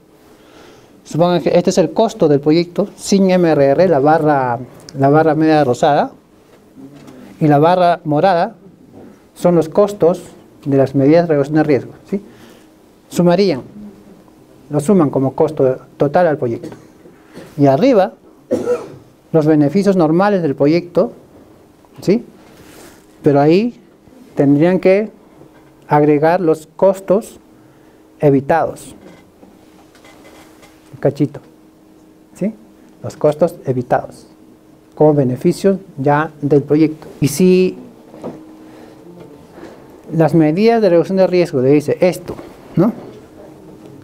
Supongan que este es el costo del proyecto sin MRR, la barra media rosada, y la barra morada son los costos de las medidas de reducción de riesgo, ¿sí? Sumarían, lo suman como costo total al proyecto. Y arriba, los beneficios normales del proyecto, ¿sí? Pero ahí tendrían que agregar los costos evitados. Cachito, ¿sí? Los costos evitados como beneficios ya del proyecto. Y si las medidas de reducción de riesgo le dice esto, ¿no?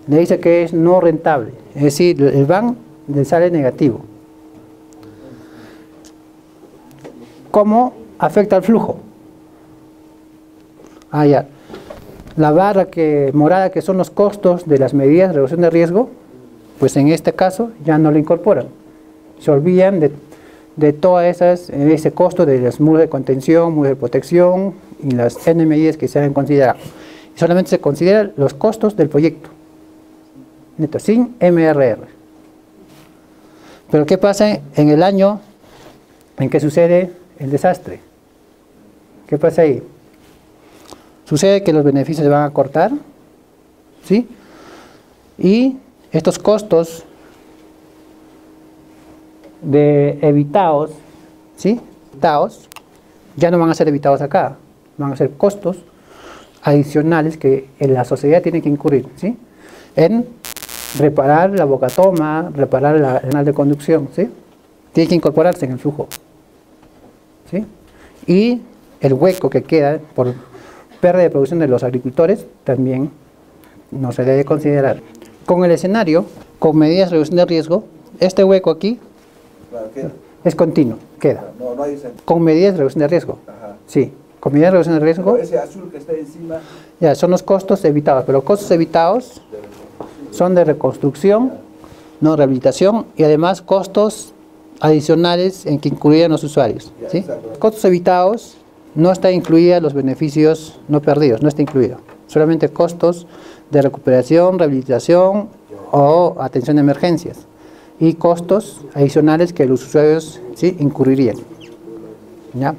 Le dice que es no rentable, es decir, el VAN le sale negativo. ¿Cómo afecta al flujo? Ya. La barra morada que son los costos de las medidas de reducción de riesgo, pues en este caso ya no lo incorporan. Se olvidan de todas ese costo de los muros de contención, muros de protección y las N medidas que se han considerado. Solamente se consideran los costos del proyecto, neto, sin MRR. Pero ¿qué pasa en el año en que sucede el desastre? ¿Qué pasa ahí? Sucede que los beneficios se van a cortar, ¿sí? Y estos costos evitados, ¿sí? Ya no van a ser evitados acá, van a ser costos adicionales que la sociedad tiene que incurrir, ¿sí? En reparar la bocatoma, reparar el canal de conducción, ¿sí? Tiene que incorporarse en el flujo, ¿sí? Y el hueco que queda por pérdida de producción de los agricultores también no se debe considerar. Con el escenario, con medidas de reducción de riesgo, este hueco aquí es continuo, queda. No hay sentido. Con medidas de reducción de riesgo. Ajá. Sí, con medidas de reducción de riesgo. Pero ese azul que está encima. Ya, son los costos evitados, pero los costos evitados son de reconstrucción, no rehabilitación, y además costos adicionales en que incluirían los usuarios, ¿sí? Costos evitados no está incluida los beneficios no perdidos, no está incluido. Solamente costos de recuperación, rehabilitación o atención de emergencias. Y costos adicionales que los usuarios, ¿sí?, incurrirían. ¿Ya?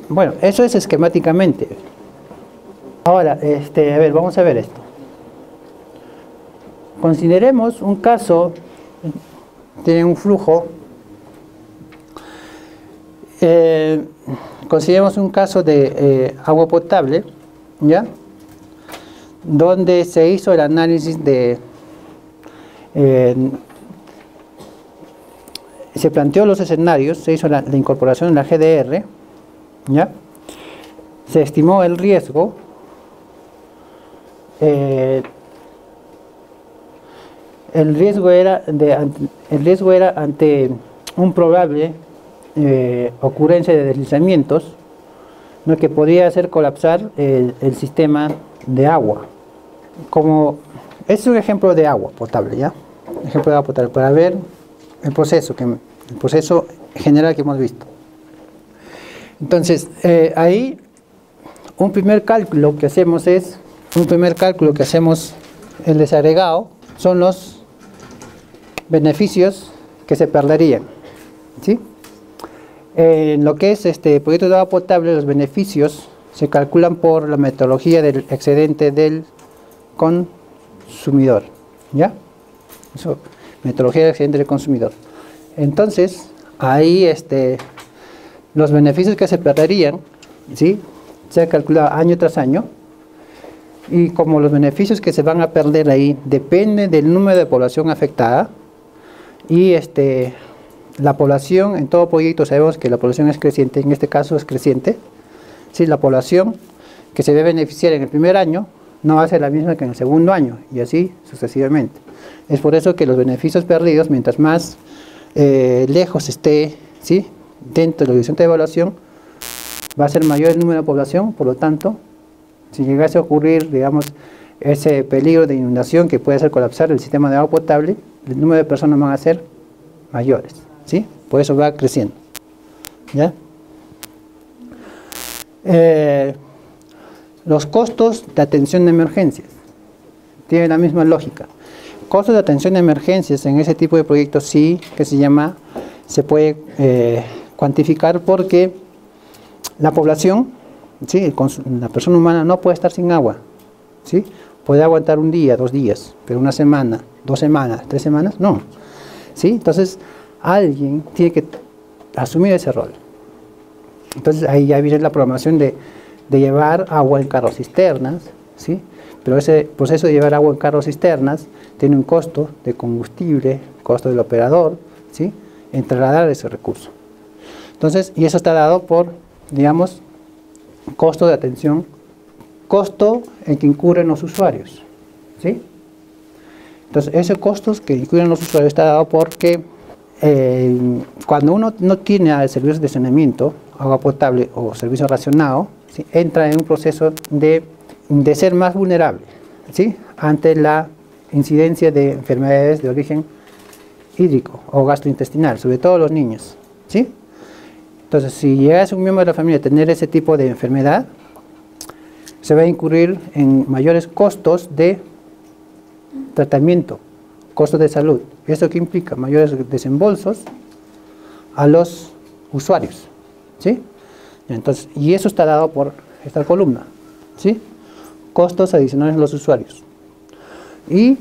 Bueno, eso es esquemáticamente. Ahora, a ver, vamos a ver esto. Consideremos un caso, tiene un flujo. Consideremos un caso de agua potable, ¿ya? Donde se hizo el análisis se planteó los escenarios, se hizo la incorporación en la GDR, ¿ya? Se estimó el riesgo, el riesgo era ante un probable ocurrencia de deslizamientos, ¿no?, que podría hacer colapsar el sistema de agua. Como es un ejemplo de agua potable, ¿ya? Ejemplo de agua potable para ver el proceso general que hemos visto. Entonces, ahí un primer cálculo que hacemos el desagregado, son los beneficios que se perderían, ¿sí? En lo que es proyecto de agua potable, los beneficios se calculan por la metodología del excedente del consumidor, ¿ya? Eso, metodología del excedente del consumidor. Entonces, ahí los beneficios que se perderían, ¿sí? Se ha calculado año tras año, y como los beneficios que se van a perder ahí dependen del número de población afectada, y la población, en todo proyecto sabemos que la población es creciente, en este caso es creciente, ¿sí? La población que se debe beneficiar en el primer año no va a ser la misma que en el segundo año, y así sucesivamente. Es por eso que los beneficios perdidos, mientras más lejos esté, ¿sí?, dentro del horizonte de evaluación, va a ser mayor el número de población. Por lo tanto, si llegase a ocurrir, digamos, ese peligro de inundación que puede hacer colapsar el sistema de agua potable, el número de personas van a ser mayores, ¿sí? Por eso va creciendo, ¿ya? Los costos de atención de emergencias tienen la misma lógica. Costos de atención de emergencias en ese tipo de proyectos sí que se puede cuantificar, porque la población, ¿sí?, la persona humana no puede estar sin agua, ¿sí? Puede aguantar un día, 2 días, pero una semana, 2 semanas, 3 semanas, no, ¿sí? Entonces alguien tiene que asumir ese rol. Entonces ahí ya viene la programación de llevar agua en carros cisternas, ¿sí? Pero ese proceso de llevar agua en carros cisternas tiene un costo de combustible, costo del operador, ¿sí?, en trasladar ese recurso. Entonces, y eso está dado por, digamos, costo de atención, costo en que incurren los usuarios, ¿sí? Entonces, ese costo que incurren los usuarios está dado porque cuando uno no tiene servicios de saneamiento, agua potable o servicio racionado, ¿sí?, entra en un proceso de ser más vulnerable, ¿sí?, ante la incidencia de enfermedades de origen hídrico o gastrointestinal, sobre todo los niños, ¿sí? Entonces, si llegase un miembro de la familia a tener ese tipo de enfermedad, se va a incurrir en mayores costos de tratamiento, costos de salud. ¿Esto qué implica? Mayores desembolsos a los usuarios, ¿sí? Entonces, y eso está dado por esta columna, ¿sí? Costos adicionales a los usuarios. Y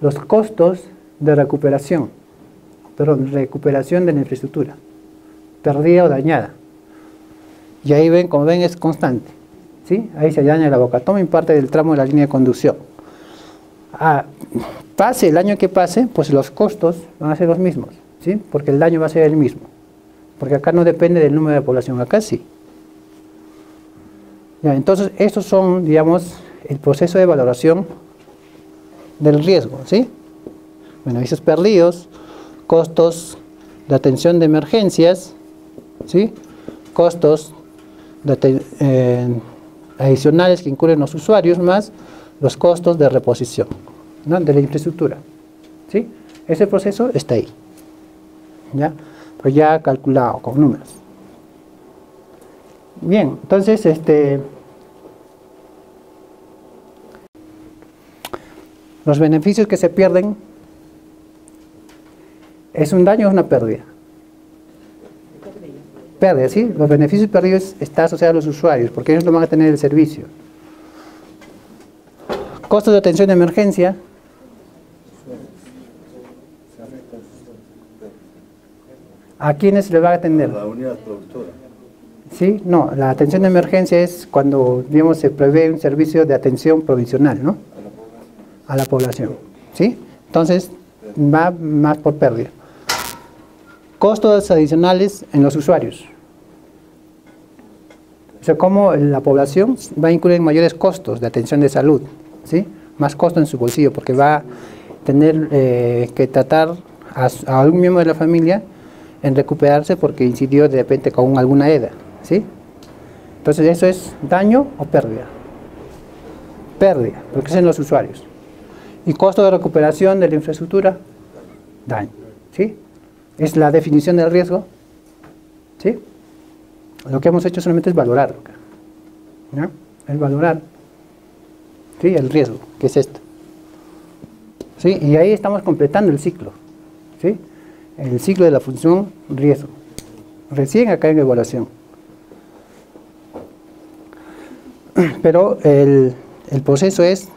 los costos de recuperación de la infraestructura, perdida o dañada. Y ahí ven, como ven, es constante, ¿sí? Ahí se daña la boca toma y parte del tramo de la línea de conducción. Pase el año que pase, pues los costos van a ser los mismos, ¿sí? Porque el daño va a ser el mismo. Porque acá no depende del número de población, acá sí. Ya, entonces, estos son, digamos, el proceso de valoración del riesgo, ¿sí? Beneficios perdidos, costos de atención de emergencias, ¿sí? Costos adicionales que incurren los usuarios, más los costos de reposición, ¿no?, de la infraestructura, ¿sí? Ese proceso está ahí, ¿ya? Pero ya calculado con números. Bien, entonces, los beneficios que se pierden, ¿es un daño o una pérdida? Pérdida, ¿sí? Los beneficios perdidos están asociados a los usuarios, porque ellos no van a tener el servicio. Costos de atención de emergencia. ¿A quiénes se les va a atender? La unidad productora. ¿Sí? No, la atención de emergencia es cuando, digamos, se prevé un servicio de atención provisional, ¿no?, a la población, ¿sí? Entonces, va más por pérdida. Costos adicionales en los usuarios. O sea, como la población va a incluir mayores costos de atención de salud, ¿sí? Más costo en su bolsillo, porque va a tener que tratar a algún miembro de la familia en recuperarse porque incidió de repente con alguna herida, ¿sí? Entonces, ¿eso es daño o pérdida? Pérdida, porque es en los usuarios. Y costo de recuperación de la infraestructura, daño, ¿sí? Es la definición del riesgo, ¿sí? Lo que hemos hecho solamente es valorar, ¿no? Es valorar, ¿sí?, el riesgo, que es esto, ¿sí? Y ahí estamos completando el ciclo, ¿sí? El ciclo de la función riesgo, recién acá en evaluación. Pero el proceso es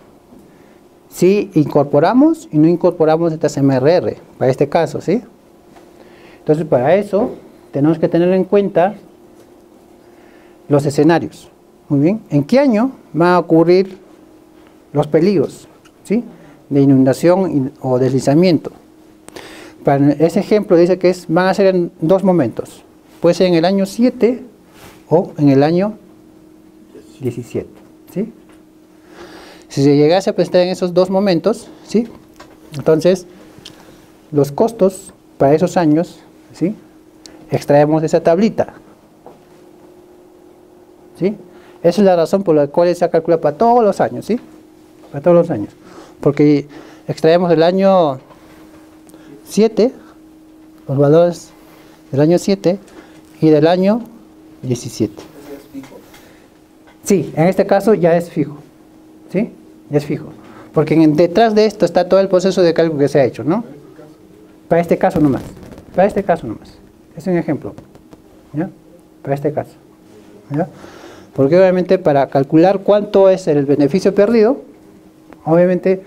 si incorporamos y no incorporamos estas MRR, para este caso, ¿sí? Entonces, para eso tenemos que tener en cuenta los escenarios. Muy bien. ¿En qué año van a ocurrir los peligros, ¿sí?, de inundación o deslizamiento? Para ese ejemplo dice que van a ser en dos momentos. Puede ser en el año 7 o en el año 17. ¿Sí? Si se llegase a presentar en esos dos momentos, ¿sí?, entonces los costos para esos años, ¿sí?, extraemos esa tablita. ¿Sí? Esa es la razón por la cual se calcula para todos los años, ¿sí? Para todos los años. Porque extraemos del año 7, los valores del año 7 y del año 17. ¿Es fijo? Sí, en este caso ya es fijo. ¿Sí? Ya es fijo. Porque detrás de esto está todo el proceso de cálculo que se ha hecho, ¿no? Para este caso nomás. Para este caso nomás. Es un ejemplo. ¿Ya? Para este caso. ¿Ya? Porque obviamente para calcular cuánto es el beneficio perdido, obviamente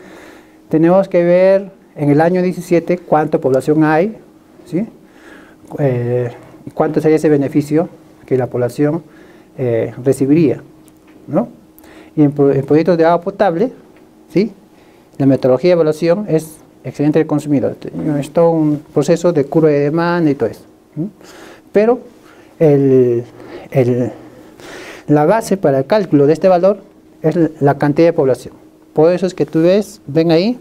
tenemos que ver en el año 17 cuánta población hay, ¿sí?, cuánto sería ese beneficio que la población recibiría, ¿no? Y en proyectos de agua potable, ¿sí?, la metodología de evaluación es excedente del consumidor. Es todo un proceso de curva de demanda y todo eso, ¿sí? Pero la base para el cálculo de este valor es la cantidad de población. Por eso es que tú ven ahí,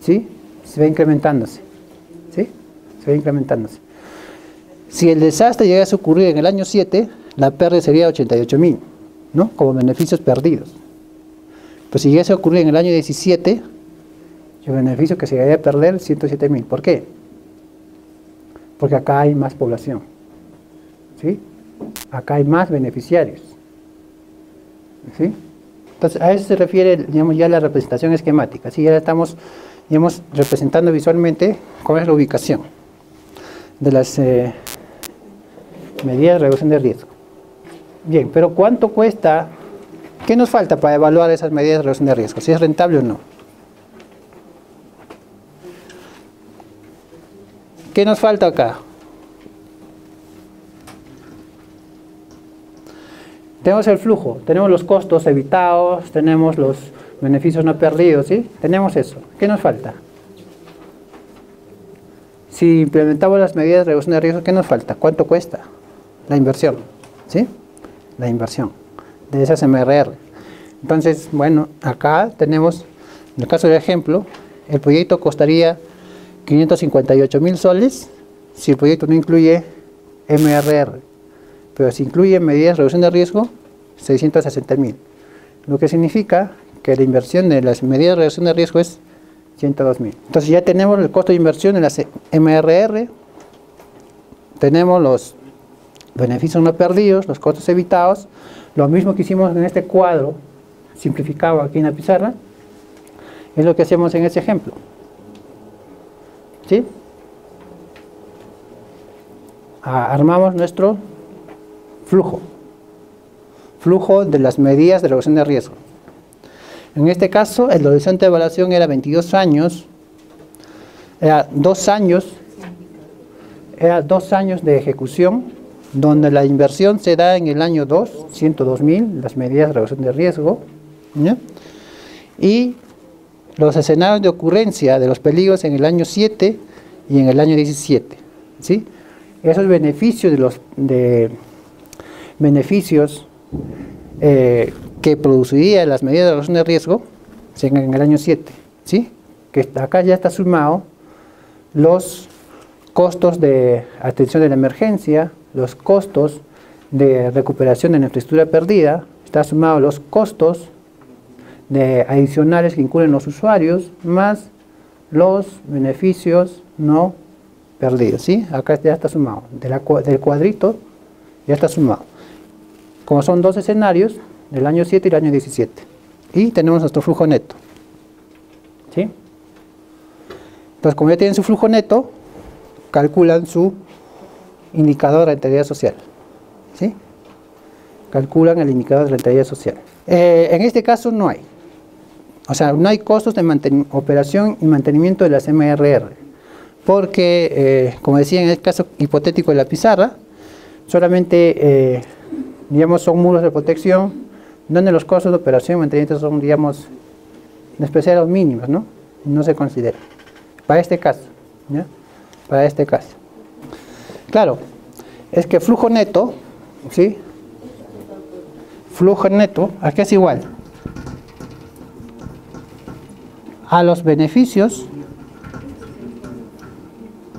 ¿sí?, se va incrementándose, ¿sí?, se va incrementándose. Si el desastre llegase a ocurrir en el año 7, la pérdida sería 88.000, ¿no?, como beneficios perdidos. Pues si llegase a ocurrir en el año 17, el beneficio que se llegaría a perder 107.000. ¿Por qué? Porque acá hay más población, ¿sí? Acá hay más beneficiarios, ¿sí? Entonces a eso se refiere, digamos, ya la representación esquemática, ¿sí? Ya estamos, digamos, representando visualmente cuál es la ubicación de las medidas de reducción de riesgo. Bien, pero ¿cuánto cuesta? ¿Qué nos falta para evaluar esas medidas de reducción de riesgo? Si es rentable o no. ¿Qué nos falta acá? Tenemos el flujo, tenemos los costos evitados, tenemos los beneficios no perdidos, ¿sí? Tenemos eso. ¿Qué nos falta? Si implementamos las medidas de reducción de riesgo, ¿qué nos falta? ¿Cuánto cuesta? La inversión, ¿sí? La inversión de esas MRR. Entonces, bueno, acá tenemos, en el caso del ejemplo, el proyecto costaría 558.000 soles si el proyecto no incluye MRR. Pero si incluye medidas de reducción de riesgo, 660.000. Lo que significa que la inversión de las medidas de reducción de riesgo es 102.000. Entonces ya tenemos el costo de inversión en las MRR, tenemos los beneficios no perdidos, los costos evitados, lo mismo que hicimos en este cuadro simplificado aquí en la pizarra, es lo que hacemos en este ejemplo. ¿Sí? Armamos nuestro flujo de las medidas de reducción de riesgo. En este caso, el horizonte de evaluación era 22 años, era 2 años de ejecución, donde la inversión se da en el año 2, 102.000, las medidas de reducción de riesgo, ¿ya? Y los escenarios de ocurrencia de los peligros en el año 7 y en el año 17, ¿sí? Esos beneficios que produciría las medidas de reducción de riesgo en el año 7, ¿sí? Que acá ya está sumado los costos de atención de la emergencia, los costos de recuperación de la infraestructura perdida, está sumado los costos adicionales que incurren los usuarios, más los beneficios no perdidos, ¿sí? Acá ya está sumado, del cuadrito ya está sumado. Como son dos escenarios, el año 7 y el año 17. Y tenemos nuestro flujo neto, ¿sí? Entonces, como ya tienen su flujo neto, calculan su indicador de rentabilidad social, ¿sí? Calculan el indicador de rentabilidad social. En este caso no hay. O sea, no hay costos de operación y mantenimiento de las MRR. Porque, como decía en el caso hipotético de la pizarra, solamente digamos, son muros de protección, donde los costos de operación y mantenimiento son, digamos, en especial los mínimos, ¿no? No se considera. Para este caso, ¿ya? Para este caso. Claro, es que flujo neto, ¿sí? Flujo neto, aquí es igual a los beneficios,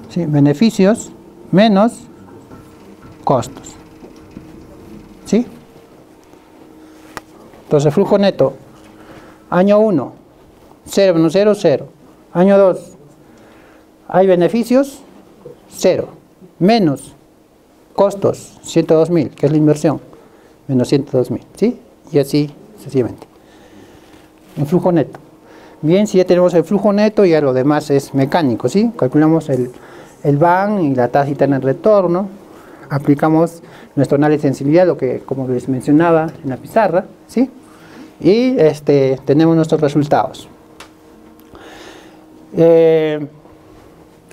¿sí? Beneficios menos costos, ¿sí? Entonces flujo neto, año 1, 0 menos 0, 0. Año 2, hay beneficios, 0, menos costos, 102.000, que es la inversión, menos 102.000, ¿sí? Y así sucesivamente. El flujo neto. Bien, si ya tenemos el flujo neto, ya lo demás es mecánico, ¿sí? Calculamos el BAN y la tasa interna de retorno, aplicamos nuestro análisis de sensibilidad, lo que, como les mencionaba en la pizarra, ¿sí? Y tenemos nuestros resultados.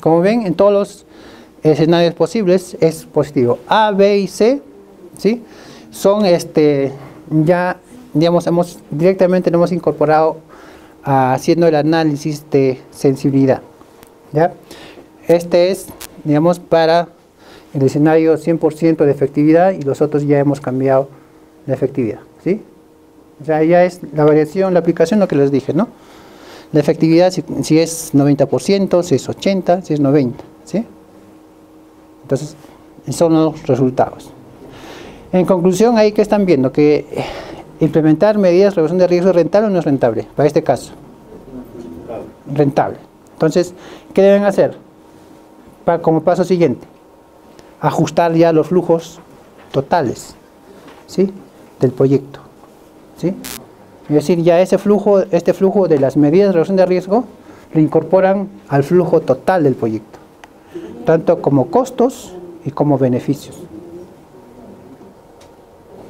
Como ven, en todos los escenarios posibles es positivo. A, B y C, ¿sí? Son ya, digamos, directamente lo hemos incorporado haciendo el análisis de sensibilidad, ¿ya? Este es, digamos, para el escenario 100% de efectividad, y los otros ya hemos cambiado la efectividad, ¿sí? O sea, ya es la variación, la aplicación, lo que les dije, ¿no? La efectividad, si es 90%, si es 80%, si es 90%, ¿sí? Entonces, son los resultados. En conclusión, ahí que están viendo que implementar medidas de reducción de riesgo es rentable o no es rentable, para este caso. Rentable. Entonces, ¿qué deben hacer? Como paso siguiente, ajustar ya los flujos totales, ¿sí? Del proyecto, ¿sí? Es decir, ya este flujo de las medidas de reducción de riesgo lo incorporan al flujo total del proyecto, tanto como costos y como beneficios,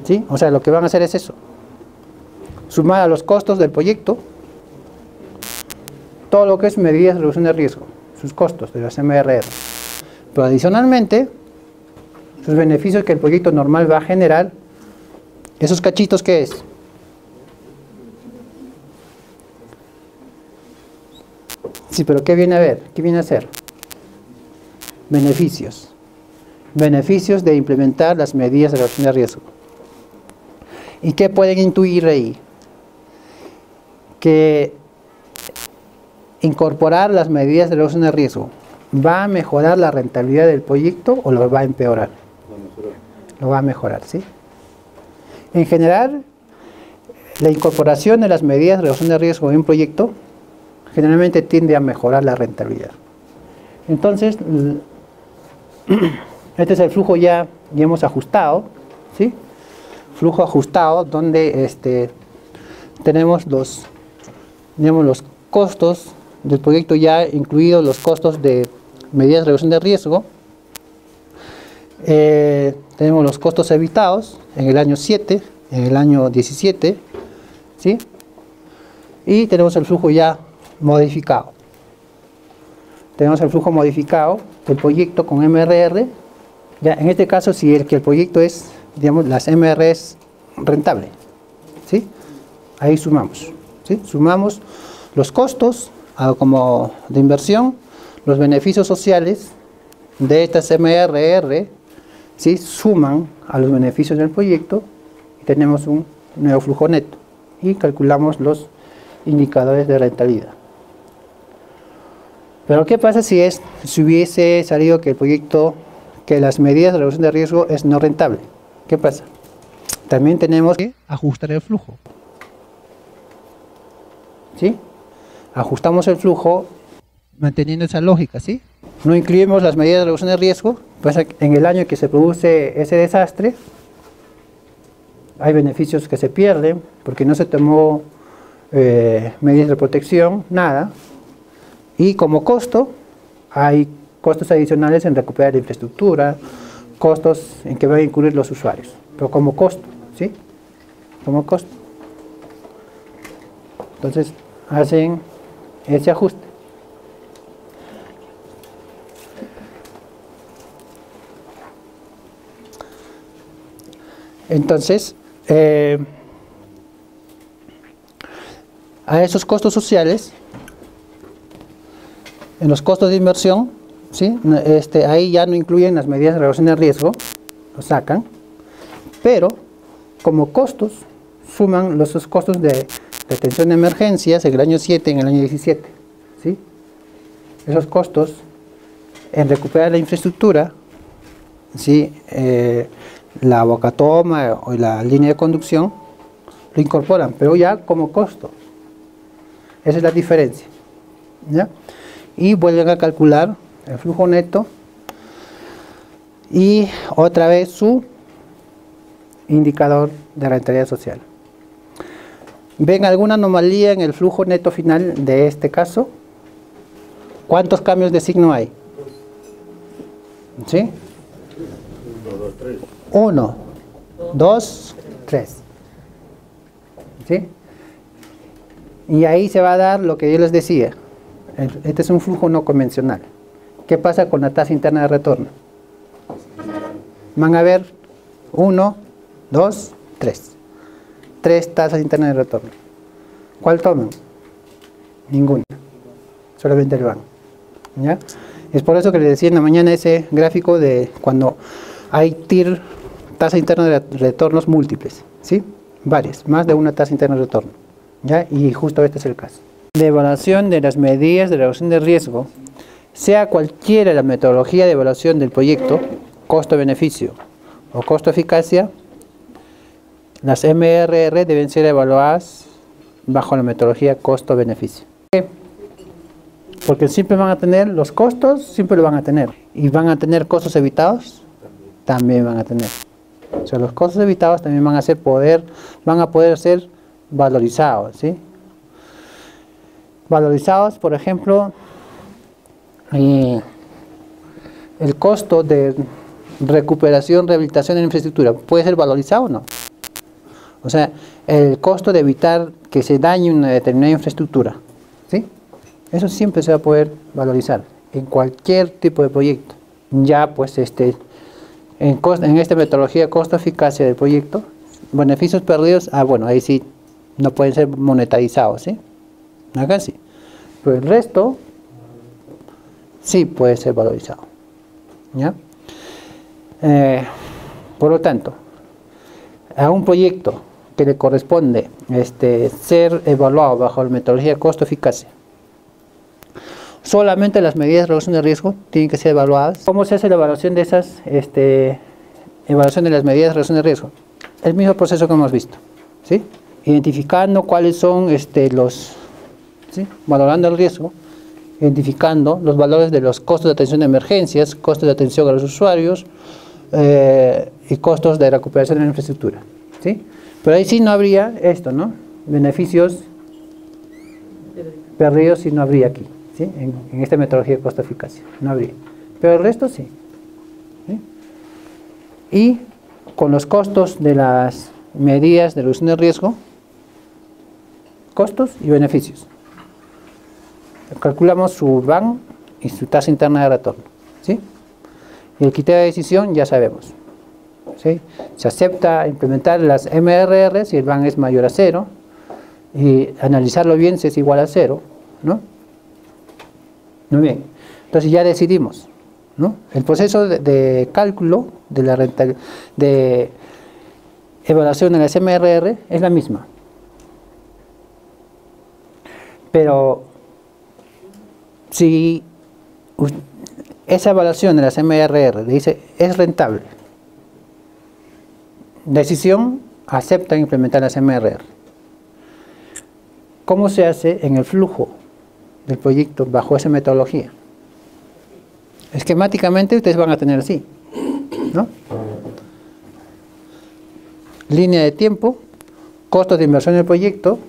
¿sí? O sea, lo que van a hacer es eso, sumar a los costos del proyecto todo lo que es medidas de reducción de riesgo, sus costos de las MRR, pero adicionalmente sus beneficios que el proyecto normal va a generar. ¿Esos cachitos qué es? Sí, pero ¿qué viene a ver? ¿Qué viene a ser? Beneficios. Beneficios de implementar las medidas de reducción de riesgo. ¿Y qué pueden intuir ahí? Que incorporar las medidas de reducción de riesgo ¿va a mejorar la rentabilidad del proyecto o lo va a empeorar? Lo va a mejorar, ¿sí? En general, la incorporación de las medidas de reducción de riesgo en un proyecto generalmente tiende a mejorar la rentabilidad. Entonces, este es el flujo ya hemos ajustado, ¿sí? Flujo ajustado donde tenemos los costos del proyecto, ya incluidos los costos de medidas de reducción de riesgo. Tenemos los costos evitados en el año 7, en el año 17, ¿sí? Y tenemos el flujo ya modificado. Tenemos el flujo modificado del proyecto con MRR. Ya en este caso, si el proyecto es, digamos, las MRR es rentable, ¿sí? Ahí sumamos, ¿sí? Sumamos los costos como de inversión, los beneficios sociales de estas MRR, ¿sí? Suman a los beneficios del proyecto y tenemos un nuevo flujo neto y calculamos los indicadores de rentabilidad. Pero ¿qué pasa si hubiese salido que el proyecto, que las medidas de reducción de riesgo es no rentable? ¿Qué pasa? También tenemos que ajustar el flujo, ¿sí? Ajustamos el flujo manteniendo esa lógica, ¿sí? No incluimos las medidas de reducción de riesgo, pues en el año que se produce ese desastre, hay beneficios que se pierden porque no se tomó medidas de protección, nada. Y como costo, hay costos adicionales en recuperar la infraestructura, costos en que van a incurrir los usuarios, pero como costo, ¿sí? Como costo. Entonces, hacen ese ajuste. Entonces, a esos costos sociales, en los costos de inversión, ¿sí? Ahí ya no incluyen las medidas de reducción de riesgo, lo sacan, pero como costos suman los costos de atención de emergencias en el año 7 y en el año 17, ¿sí? Esos costos en recuperar la infraestructura, ¿sí? La bocatoma o la línea de conducción lo incorporan, pero ya como costo. Esa es la diferencia, ¿ya? Y vuelven a calcular el flujo neto y otra vez su indicador de rentabilidad social. ¿Ven alguna anomalía en el flujo neto final de este caso? ¿Cuántos cambios de signo hay? ¿Sí? 1, 2, 3. ¿Sí? Y ahí se va a dar lo que yo les decía. Este es un flujo no convencional. ¿Qué pasa con la tasa interna de retorno? Van a ver 1, 2, 3. 3 tasas internas de retorno. ¿Cuál toman? Ninguna. Solamente el van. ¿Ya? Es por eso que les decía en la mañana ese gráfico de cuando hay TIR, tasa interna de retornos múltiples. ¿Sí? Varias. Más de una tasa interna de retorno. ¿Ya? Y justo este es el caso. De evaluación de las medidas de reducción de riesgo, sea cualquiera la metodología de evaluación del proyecto, costo-beneficio o costo-eficacia, las MRR deben ser evaluadas bajo la metodología costo-beneficio. ¿Por qué? Porque siempre van a tener los costos, siempre lo van a tener. Y van a tener costos evitados, también van a tener. O sea, los costos evitados también van a poder ser valorizados, ¿sí? Valorizados, por ejemplo, el costo de recuperación, rehabilitación en infraestructura, ¿puede ser valorizado o no? O sea, el costo de evitar que se dañe una determinada infraestructura, ¿sí? Eso siempre se va a poder valorizar en cualquier tipo de proyecto. Ya pues en esta metodología costo-eficacia del proyecto, beneficios perdidos, bueno, ahí sí no pueden ser monetarizados, ¿sí? Acá sí. Pero el resto sí puede ser valorizado. ¿Ya? Por lo tanto, a un proyecto que le corresponde ser evaluado bajo la metodología costo-eficacia, solamente las medidas de reducción de riesgo tienen que ser evaluadas. ¿Cómo se hace la evaluación de esas evaluación de las medidas de reducción de riesgo? El mismo proceso que hemos visto, ¿sí? Identificando cuáles son ¿sí? Valorando el riesgo, identificando los valores de los costos de atención de emergencias, costos de atención a los usuarios y costos de recuperación de la infraestructura, ¿sí? Pero ahí sí no habría esto, ¿no? Beneficios perdidos sí no habría aquí, ¿sí? En esta metodología de costo-eficacia, no habría. Pero el resto sí, ¿sí? Y con los costos de las medidas de reducción de riesgo, costos y beneficios. Calculamos su VAN y su tasa interna de retorno, ¿sí? Y el criterio de decisión ya sabemos, ¿sí? Se acepta implementar las MRR si el VAN es mayor a 0 y analizarlo bien si es igual a 0, ¿no? Muy bien, entonces ya decidimos, ¿no? El proceso de cálculo de la de evaluación de las MRR es la misma, pero si esa evaluación de las MRR le dice es rentable, decisión acepta implementar las MRR. ¿Cómo se hace en el flujo del proyecto bajo esa metodología? Esquemáticamente ustedes van a tener así, ¿no? Línea de tiempo, costos de inversión del proyecto,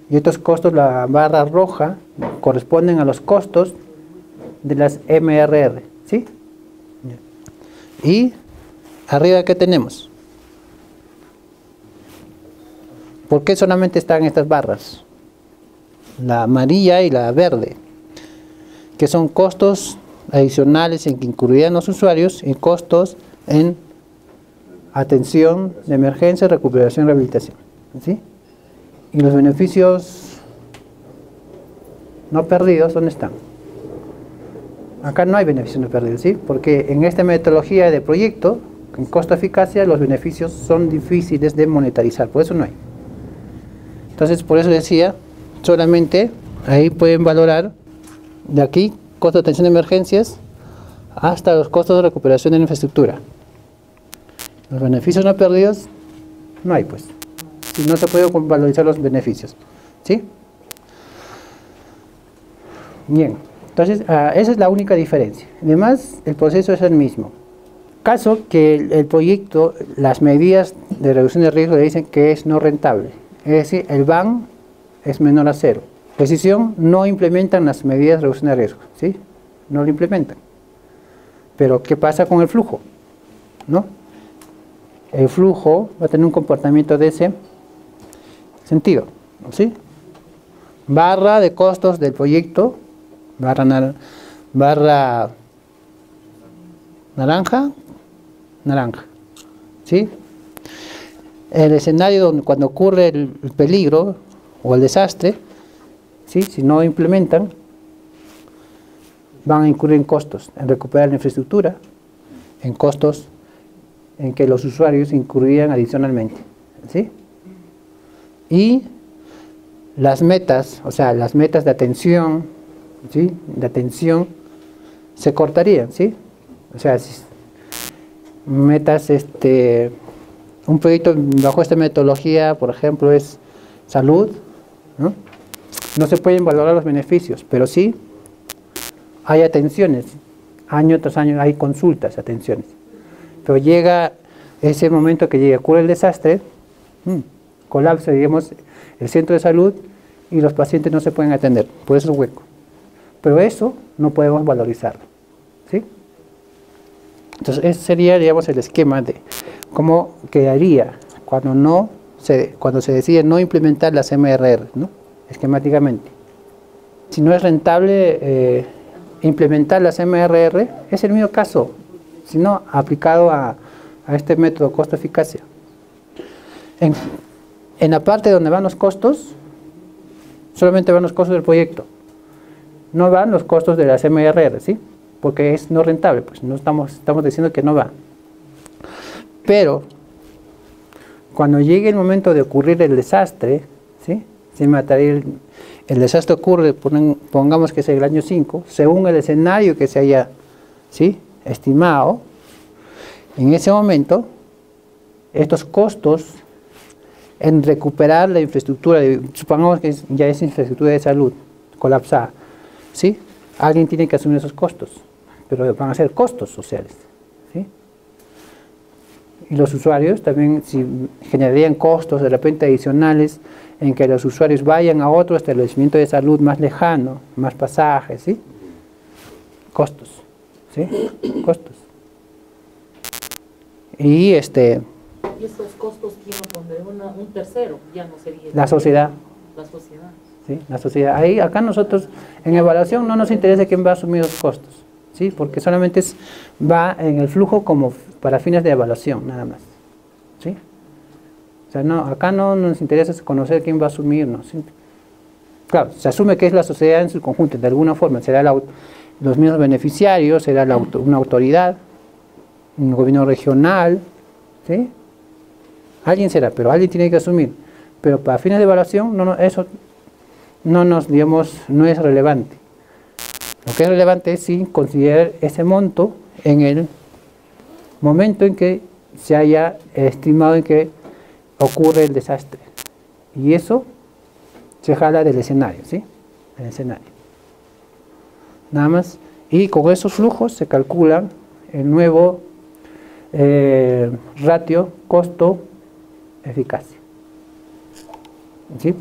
y estos costos, la barra roja, corresponden a los costos de las MRR, ¿sí? Y arriba, ¿qué tenemos? ¿Por qué solamente están estas barras? La amarilla y la verde, que son costos adicionales en que incurrirían los usuarios y costos en atención de emergencia, recuperación, rehabilitación, ¿sí? Y los beneficios no perdidos, ¿dónde están? Acá no hay beneficios no perdidos, ¿sí? Porque en esta metodología de proyecto, en costo-eficacia, los beneficios son difíciles de monetarizar, por eso no hay. Entonces, por eso decía, solamente ahí pueden valorar de aquí, costo de atención de emergencias, hasta los costos de recuperación de la infraestructura. Los beneficios no perdidos, no hay pues. Si no se puede valorizar los beneficios, ¿sí? Bien, entonces esa es la única diferencia. Además, el proceso es el mismo. Caso que el proyecto, las medidas de reducción de riesgo le dicen que es no rentable. Es decir, el BAN es menor a cero. Decisión, no implementan las medidas de reducción de riesgo, ¿sí? No lo implementan. Pero, ¿qué pasa con el flujo? ¿No? El flujo va a tener un comportamiento de ese sentido, ¿sí? Barra de costos del proyecto, barra naranja, ¿sí? El escenario donde cuando ocurre el peligro o el desastre, ¿sí? Si no implementan, van a incurrir en costos, en recuperar la infraestructura, en costos en que los usuarios incurrirían adicionalmente, ¿sí? Y las metas, o sea, las metas de atención, ¿sí? De atención se cortarían, ¿sí? O sea, metas, un proyecto bajo esta metodología, por ejemplo, es salud, ¿no? No se pueden valorar los beneficios, pero sí hay atenciones, año tras año hay consultas, atenciones. Pero llega ese momento que ocurre el desastre, colapsa, digamos, el centro de salud y los pacientes no se pueden atender, por eso es hueco. Pero eso no podemos valorizarlo, ¿sí? Entonces ese sería, digamos, el esquema de cómo quedaría cuando se decide no implementar las MRR, ¿no? Esquemáticamente. Si no es rentable implementar las MRR, es el mismo caso, sino aplicado a este método costo-eficacia. En la parte donde van los costos, solamente van los costos del proyecto, no van los costos de las MRR, ¿sí? Porque es no rentable, pues no estamos diciendo que no va. Pero cuando llegue el momento de ocurrir el desastre, ¿sí? El desastre ocurre, pongamos que es el año 5, según el escenario que se haya, ¿sí? Estimado, en ese momento, estos costos en recuperar la infraestructura, supongamos que ya es infraestructura de salud colapsada, ¿sí? Alguien tiene que asumir esos costos, pero van a ser costos sociales, ¿sí? Y los usuarios también generarían costos de repente adicionales en que los usuarios vayan a otro establecimiento de salud más lejano, más pasajes, ¿sí? Costos, ¿sí? Costos. Y ¿Y esos costos quién los pondría? Un tercero, ya no sería... La sociedad. La sociedad. ¿Sí? La sociedad. Ahí, acá nosotros, en evaluación no nos interesa quién va a asumir los costos, ¿sí? Porque solamente va en el flujo como para fines de evaluación, nada más, ¿sí? O sea, no, acá no nos interesa conocer quién va a asumir, ¿no? ¿Sí? Claro, se asume que es la sociedad en su conjunto, de alguna forma, será los mismos beneficiarios, será una autoridad, un gobierno regional, ¿sí? Alguien será, pero alguien tiene que asumir. Pero para fines de evaluación, eso digamos, no es relevante. Lo que es relevante es sí considerar ese monto en el momento en que se haya estimado en que ocurre el desastre. Y eso se jala del escenario, ¿sí? El escenario. Nada más. Y con esos flujos se calcula el nuevo ratio costo-eficacia. ¿Sí?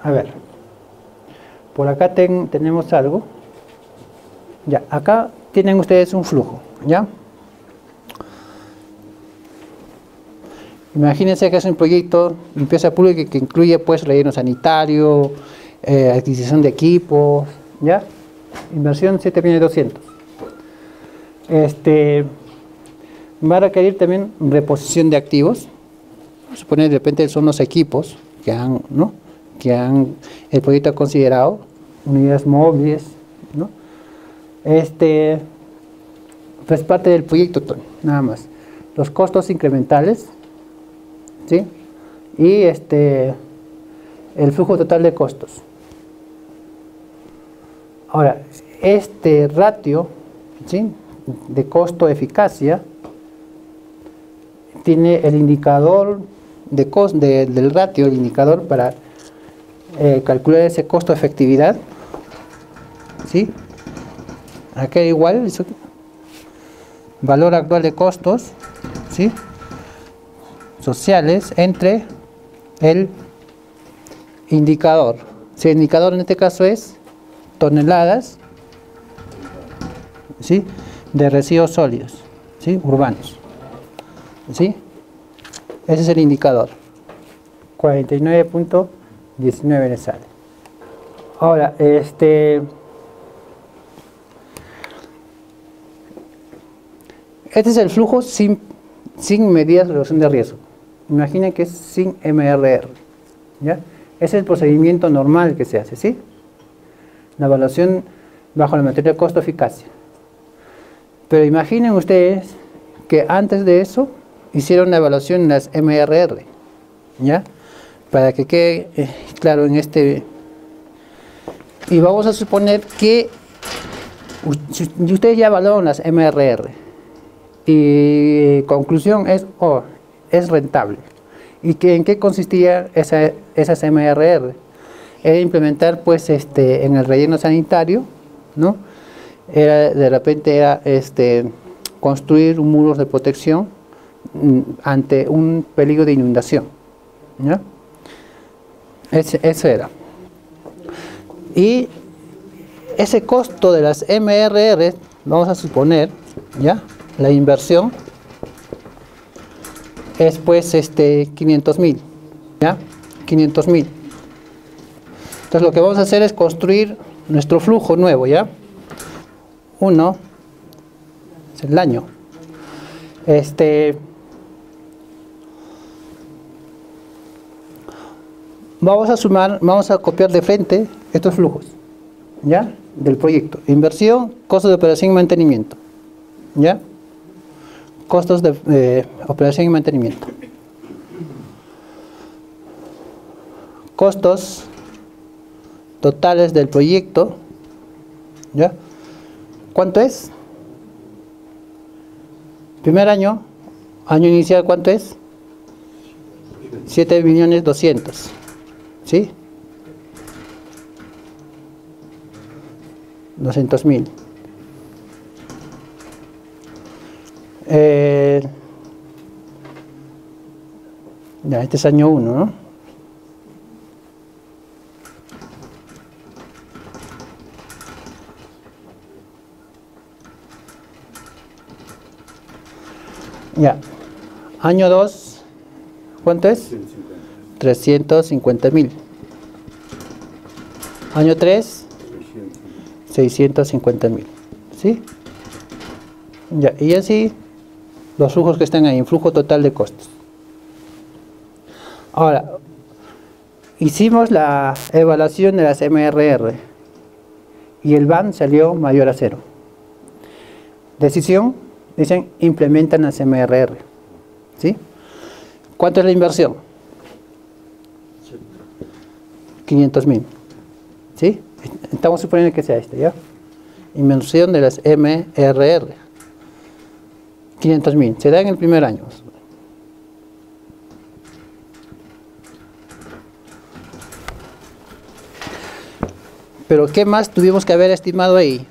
A ver. Por acá tenemos algo. Ya, acá tienen ustedes un flujo, ¿ya? Imagínense que es un proyecto de limpieza pública que incluye pues relleno sanitario, adquisición de equipos, ¿ya? Inversión 7.200.000. Va a requerir también reposición de activos. Vamos a suponer de repente son los equipos que han, ¿no?, el proyecto ha considerado, unidades móviles, ¿no? Pues parte del proyecto, nada más. Los costos incrementales, ¿sí? Y el flujo total de costos. Ahora, este ratio, ¿sí?, de costo-eficacia tiene el indicador del ratio, el indicador para calcular ese costo-efectividad, ¿sí? Acá igual, eso, valor actual de costos, ¿sí?, sociales entre el indicador. Si el indicador en este caso es toneladas, ¿sí?, de residuos sólidos, ¿sí?, urbanos, ¿sí? Ese es el indicador. 49.19 le sale. Ahora, este es el flujo sin medidas de reducción de riesgo. Imaginen que es sin MRR, ¿ya? Ese es el procedimiento normal que se hace, ¿sí? La evaluación bajo la materia de costo-eficacia. Pero imaginen ustedes que antes de eso hicieron la evaluación en las MRR, ¿ya? Para que quede claro en este. Y vamos a suponer que ustedes ya evaluaron las MRR y conclusión es, es rentable. ¿Y en qué consistía esas MRR? Era implementar, pues, en el relleno sanitario, ¿no? De repente era construir muros de protección ante un peligro de inundación, ¿ya? Eso era. Y ese costo de las MRR, vamos a suponer, ¿ya?, la inversión es, pues, 500.000, ¿ya? 500.000. Entonces lo que vamos a hacer es construir nuestro flujo nuevo, ¿ya? Uno es el año. Vamos a copiar de frente estos flujos, ¿ya?, del proyecto. Inversión, costos de operación y mantenimiento, ¿ya? Costos de operación y mantenimiento. Costos totales del proyecto, ¿ya? ¿Cuánto es? Primer año inicial, ¿cuánto es? 7.200.000, ¿sí? 200.000. Ya, este es año 1, ¿no? Ya, año 2, ¿cuánto es? 350.000. Año 3, 650.000, ¿sí? Ya, y así los flujos que están ahí, flujo total de costos. Ahora, hicimos la evaluación de las MRR y el BAN salió mayor a 0. Decisión, dicen, implementan las MRR, ¿sí? ¿Cuánto es la inversión? 500.000, ¿sí? Estamos suponiendo que sea ¿ya? Inversión de las MRR. 500.000, se da en el primer año. Pero ¿qué más tuvimos que haber estimado ahí?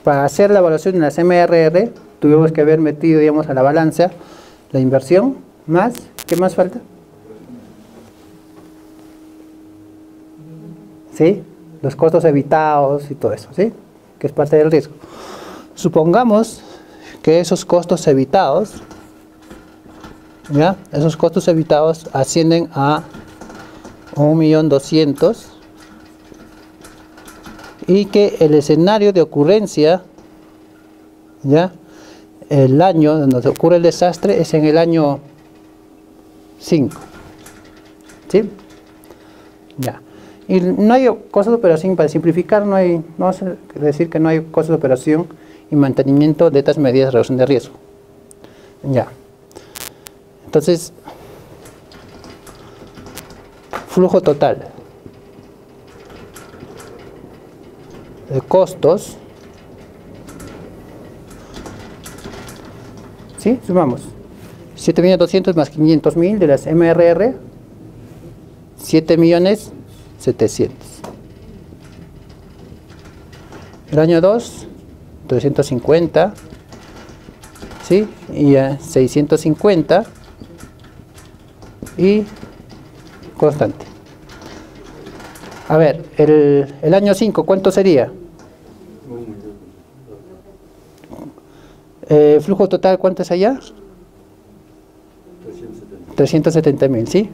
Para hacer la evaluación de las MRR, tuvimos que haber metido, digamos, a la balanza la inversión más, ¿qué más falta? ¿Sí? Los costos evitados y todo eso, ¿sí? Que es parte del riesgo. Supongamos que esos costos evitados, ¿ya? Esos costos evitados ascienden a 1.200.000 y que el escenario de ocurrencia, ¿ya? El año donde ocurre el desastre es en el año 5. ¿Sí? Ya. Y no hay costos de operación, para simplificar, vamos a decir que no hay costos de operación y mantenimiento de estas medidas de reducción de riesgo. Ya. Entonces, flujo total de costos, ¿sí? Sumamos 7.200.000 más 500.000 de las MRR, 7.700.000. El año 2, 350, ¿sí? Y 650 y constante. A ver, el año 5, ¿cuánto sería? Flujo total, ¿cuánto es allá? 370.000, ¿sí?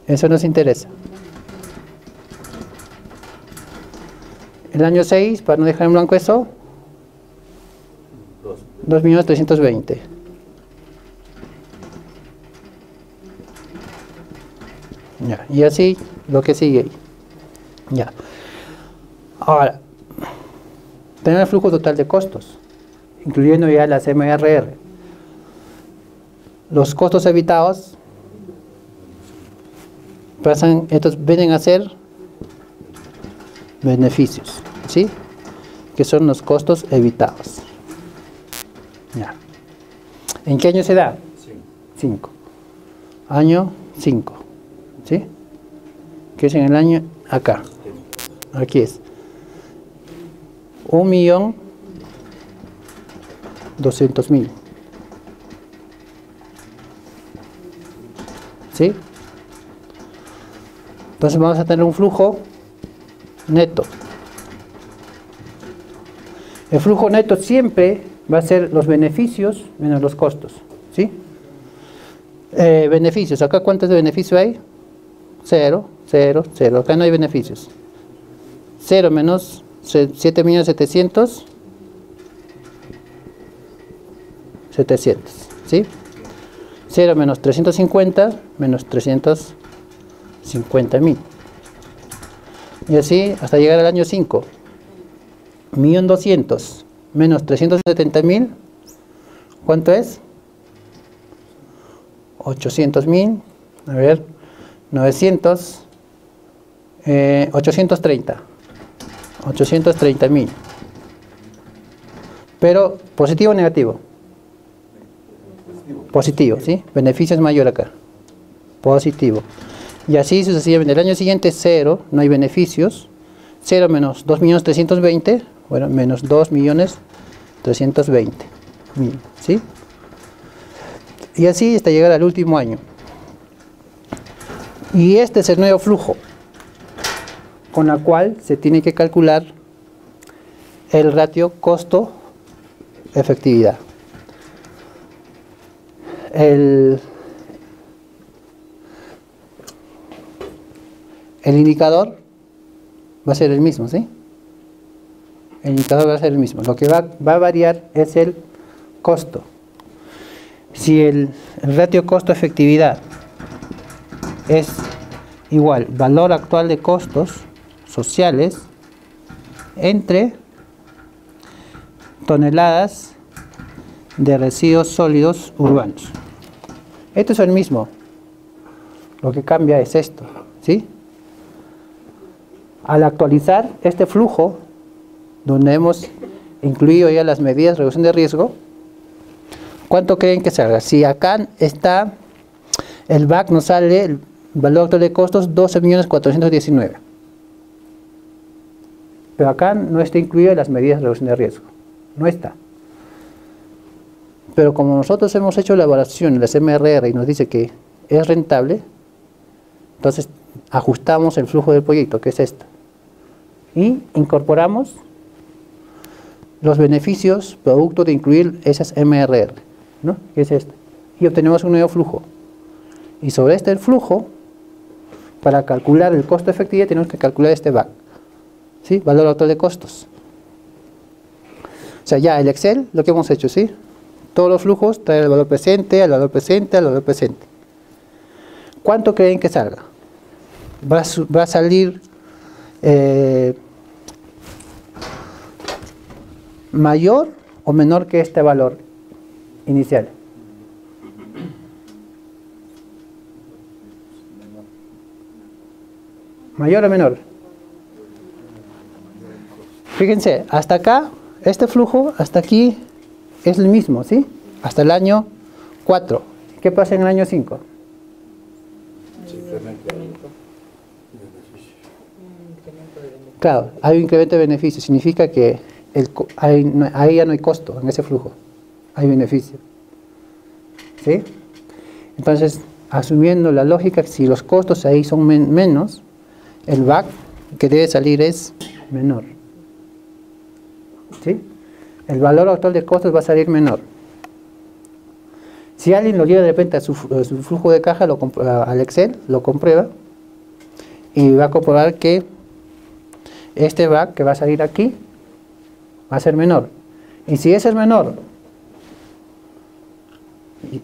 Eso nos interesa. El año 6, para no dejar en blanco eso, 2.320.000. Ya, y así lo que sigue. Ya. Ahora, tener el flujo total de costos, incluyendo ya las MRR. Los costos evitados estos vienen a ser beneficios, ¿sí? Que son los costos evitados. Ya. ¿En qué año se da? 5. Año 5, ¿sí? Que es en el año acá. Aquí es 1.200.000. ¿Sí? Entonces vamos a tener un flujo neto. El flujo neto siempre va a ser los beneficios menos los costos, ¿sí? Beneficios, acá ¿cuántos de beneficio hay? 0, 0, 0, acá no hay beneficios. 0 menos 7.700.000, 700, ¿sí? 0 menos 350 menos 350.000. Y así hasta llegar al año 5. 1.200.000 menos 370.000, ¿cuánto es? 800.000, a ver, 900, 830.000. Pero, ¿positivo o negativo? Positivo, ¿sí? Beneficio es mayor acá. Positivo. Y así sucesivamente. El año siguiente 0, no hay beneficios. 0 menos 2.320.000, bueno, menos 2.320.000, ¿sí? Y así hasta llegar al último año. Y este es el nuevo flujo con la cual se tiene que calcular el ratio costo-efectividad. El indicador va a ser el mismo, ¿sí? El indicador va a ser el mismo. Lo que va a variar es el costo. Si el ratio costo-efectividad es igual valor actual de costos sociales entre toneladas de residuos sólidos urbanos. Esto es el mismo. Lo que cambia es esto, ¿sí? Al actualizar este flujo, donde hemos incluido ya las medidas de reducción de riesgo, ¿cuánto creen que salga? Si acá está el VAC, nos sale el valor actual de costos 12.419.000. Pero acá no está incluido las medidas de reducción de riesgo. No está. Pero como nosotros hemos hecho la evaluación de las MRR y nos dice que es rentable, entonces ajustamos el flujo del proyecto, que es esto. Y incorporamos los beneficios producto de incluir esas MRR, ¿no? Que es esto. Y obtenemos un nuevo flujo. Y sobre este flujo, para calcular el costo efectivo, tenemos que calcular este VAC. ¿sí? Valor actual de costos. O sea, ya el Excel, lo que hemos hecho, ¿sí? Todos los flujos traen el valor presente, al valor presente, al valor presente. ¿Cuánto creen que salga? Va a salir mayor o menor que este valor inicial. ¿Mayor o menor? Fíjense, hasta acá, este flujo, hasta aquí, es el mismo, ¿sí? Hasta el año 4. ¿Qué pasa en el año 5? Claro, hay un incremento de beneficio. Significa que ahí ya no hay costo en ese flujo. Hay beneficio. ¿Sí? Entonces, asumiendo la lógica, si los costos ahí son menos, el VAC que debe salir es menor. ¿Sí? El valor actual de costos va a salir menor. Si alguien lo lleva de repente a su flujo de caja, al Excel, lo comprueba y va a comprobar que este VAC que va a salir aquí va a ser menor. Y si ese es menor,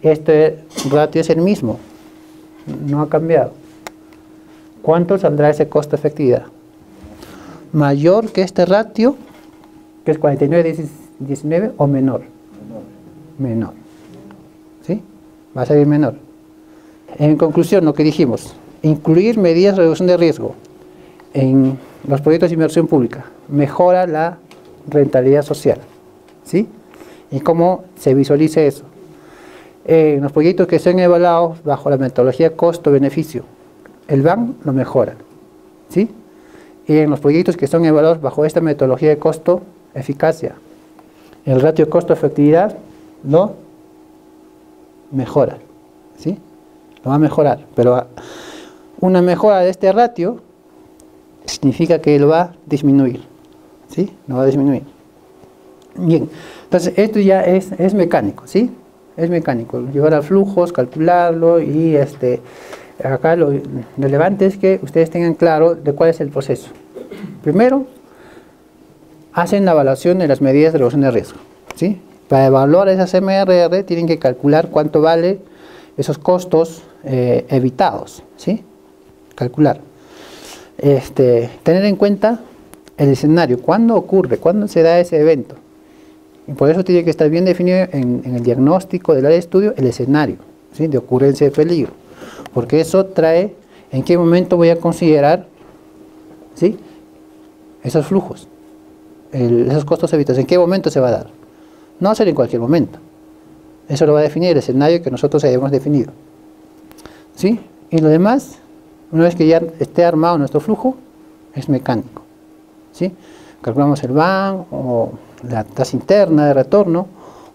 este ratio es el mismo, no ha cambiado. ¿Cuánto saldrá ese costo efectividad? ¿Mayor que este ratio, que es 49,19 o menor? Menor. ¿Sí? Va a salir menor. En conclusión, lo que dijimos, incluir medidas de reducción de riesgo en los proyectos de inversión pública mejora la rentabilidad social. ¿Sí? ¿Y cómo se visualiza eso? En los proyectos que sean evaluados bajo la metodología costo-beneficio, el BAN lo mejora. ¿Sí? Y en los proyectos que son evaluados bajo esta metodología de costo-eficacia, el ratio costo-efectividad lo mejora. ¿Sí? Lo va a mejorar. Pero una mejora de este ratio significa que lo va a disminuir. ¿Sí? Lo va a disminuir. Bien. Entonces, esto ya es mecánico. ¿Sí? Es mecánico. Llevar a flujos, calcularlo y acá lo relevante es que ustedes tengan claro de cuál es el proceso. Primero, hacen la evaluación de las medidas de reducción de riesgo. ¿Sí? Para evaluar esas MRR tienen que calcular cuánto vale esos costos evitados. ¿Sí? Calcular. Tener en cuenta el escenario. ¿Cuándo ocurre? ¿Cuándo se da ese evento? Y por eso tiene que estar bien definido en el diagnóstico del área de estudio el escenario, ¿sí? De ocurrencia de peligro. Porque eso trae en qué momento voy a considerar, ¿sí? Esos flujos, esos costos evitados, en qué momento se va a dar. No va a ser en cualquier momento. Eso lo va a definir el escenario que nosotros hayamos definido. ¿Sí? Y lo demás, una vez que ya esté armado nuestro flujo, es mecánico. ¿Sí? Calculamos el BAN o la tasa interna de retorno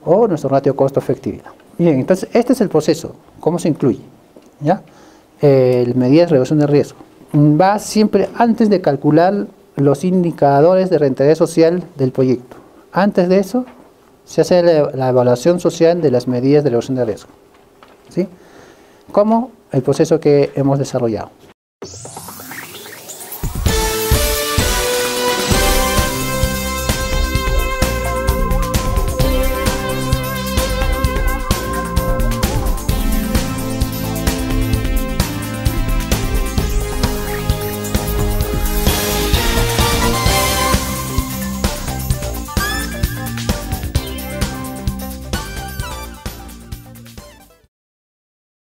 o nuestro ratio costo-efectividad. Bien, entonces este es el proceso. ¿Cómo se incluye? ¿Ya? Medidas de reducción de riesgo. Va siempre antes de calcular los indicadores de rentabilidad social del proyecto. Antes de eso, se hace la evaluación social de las medidas de reducción de riesgo. ¿Sí? Como el proceso que hemos desarrollado.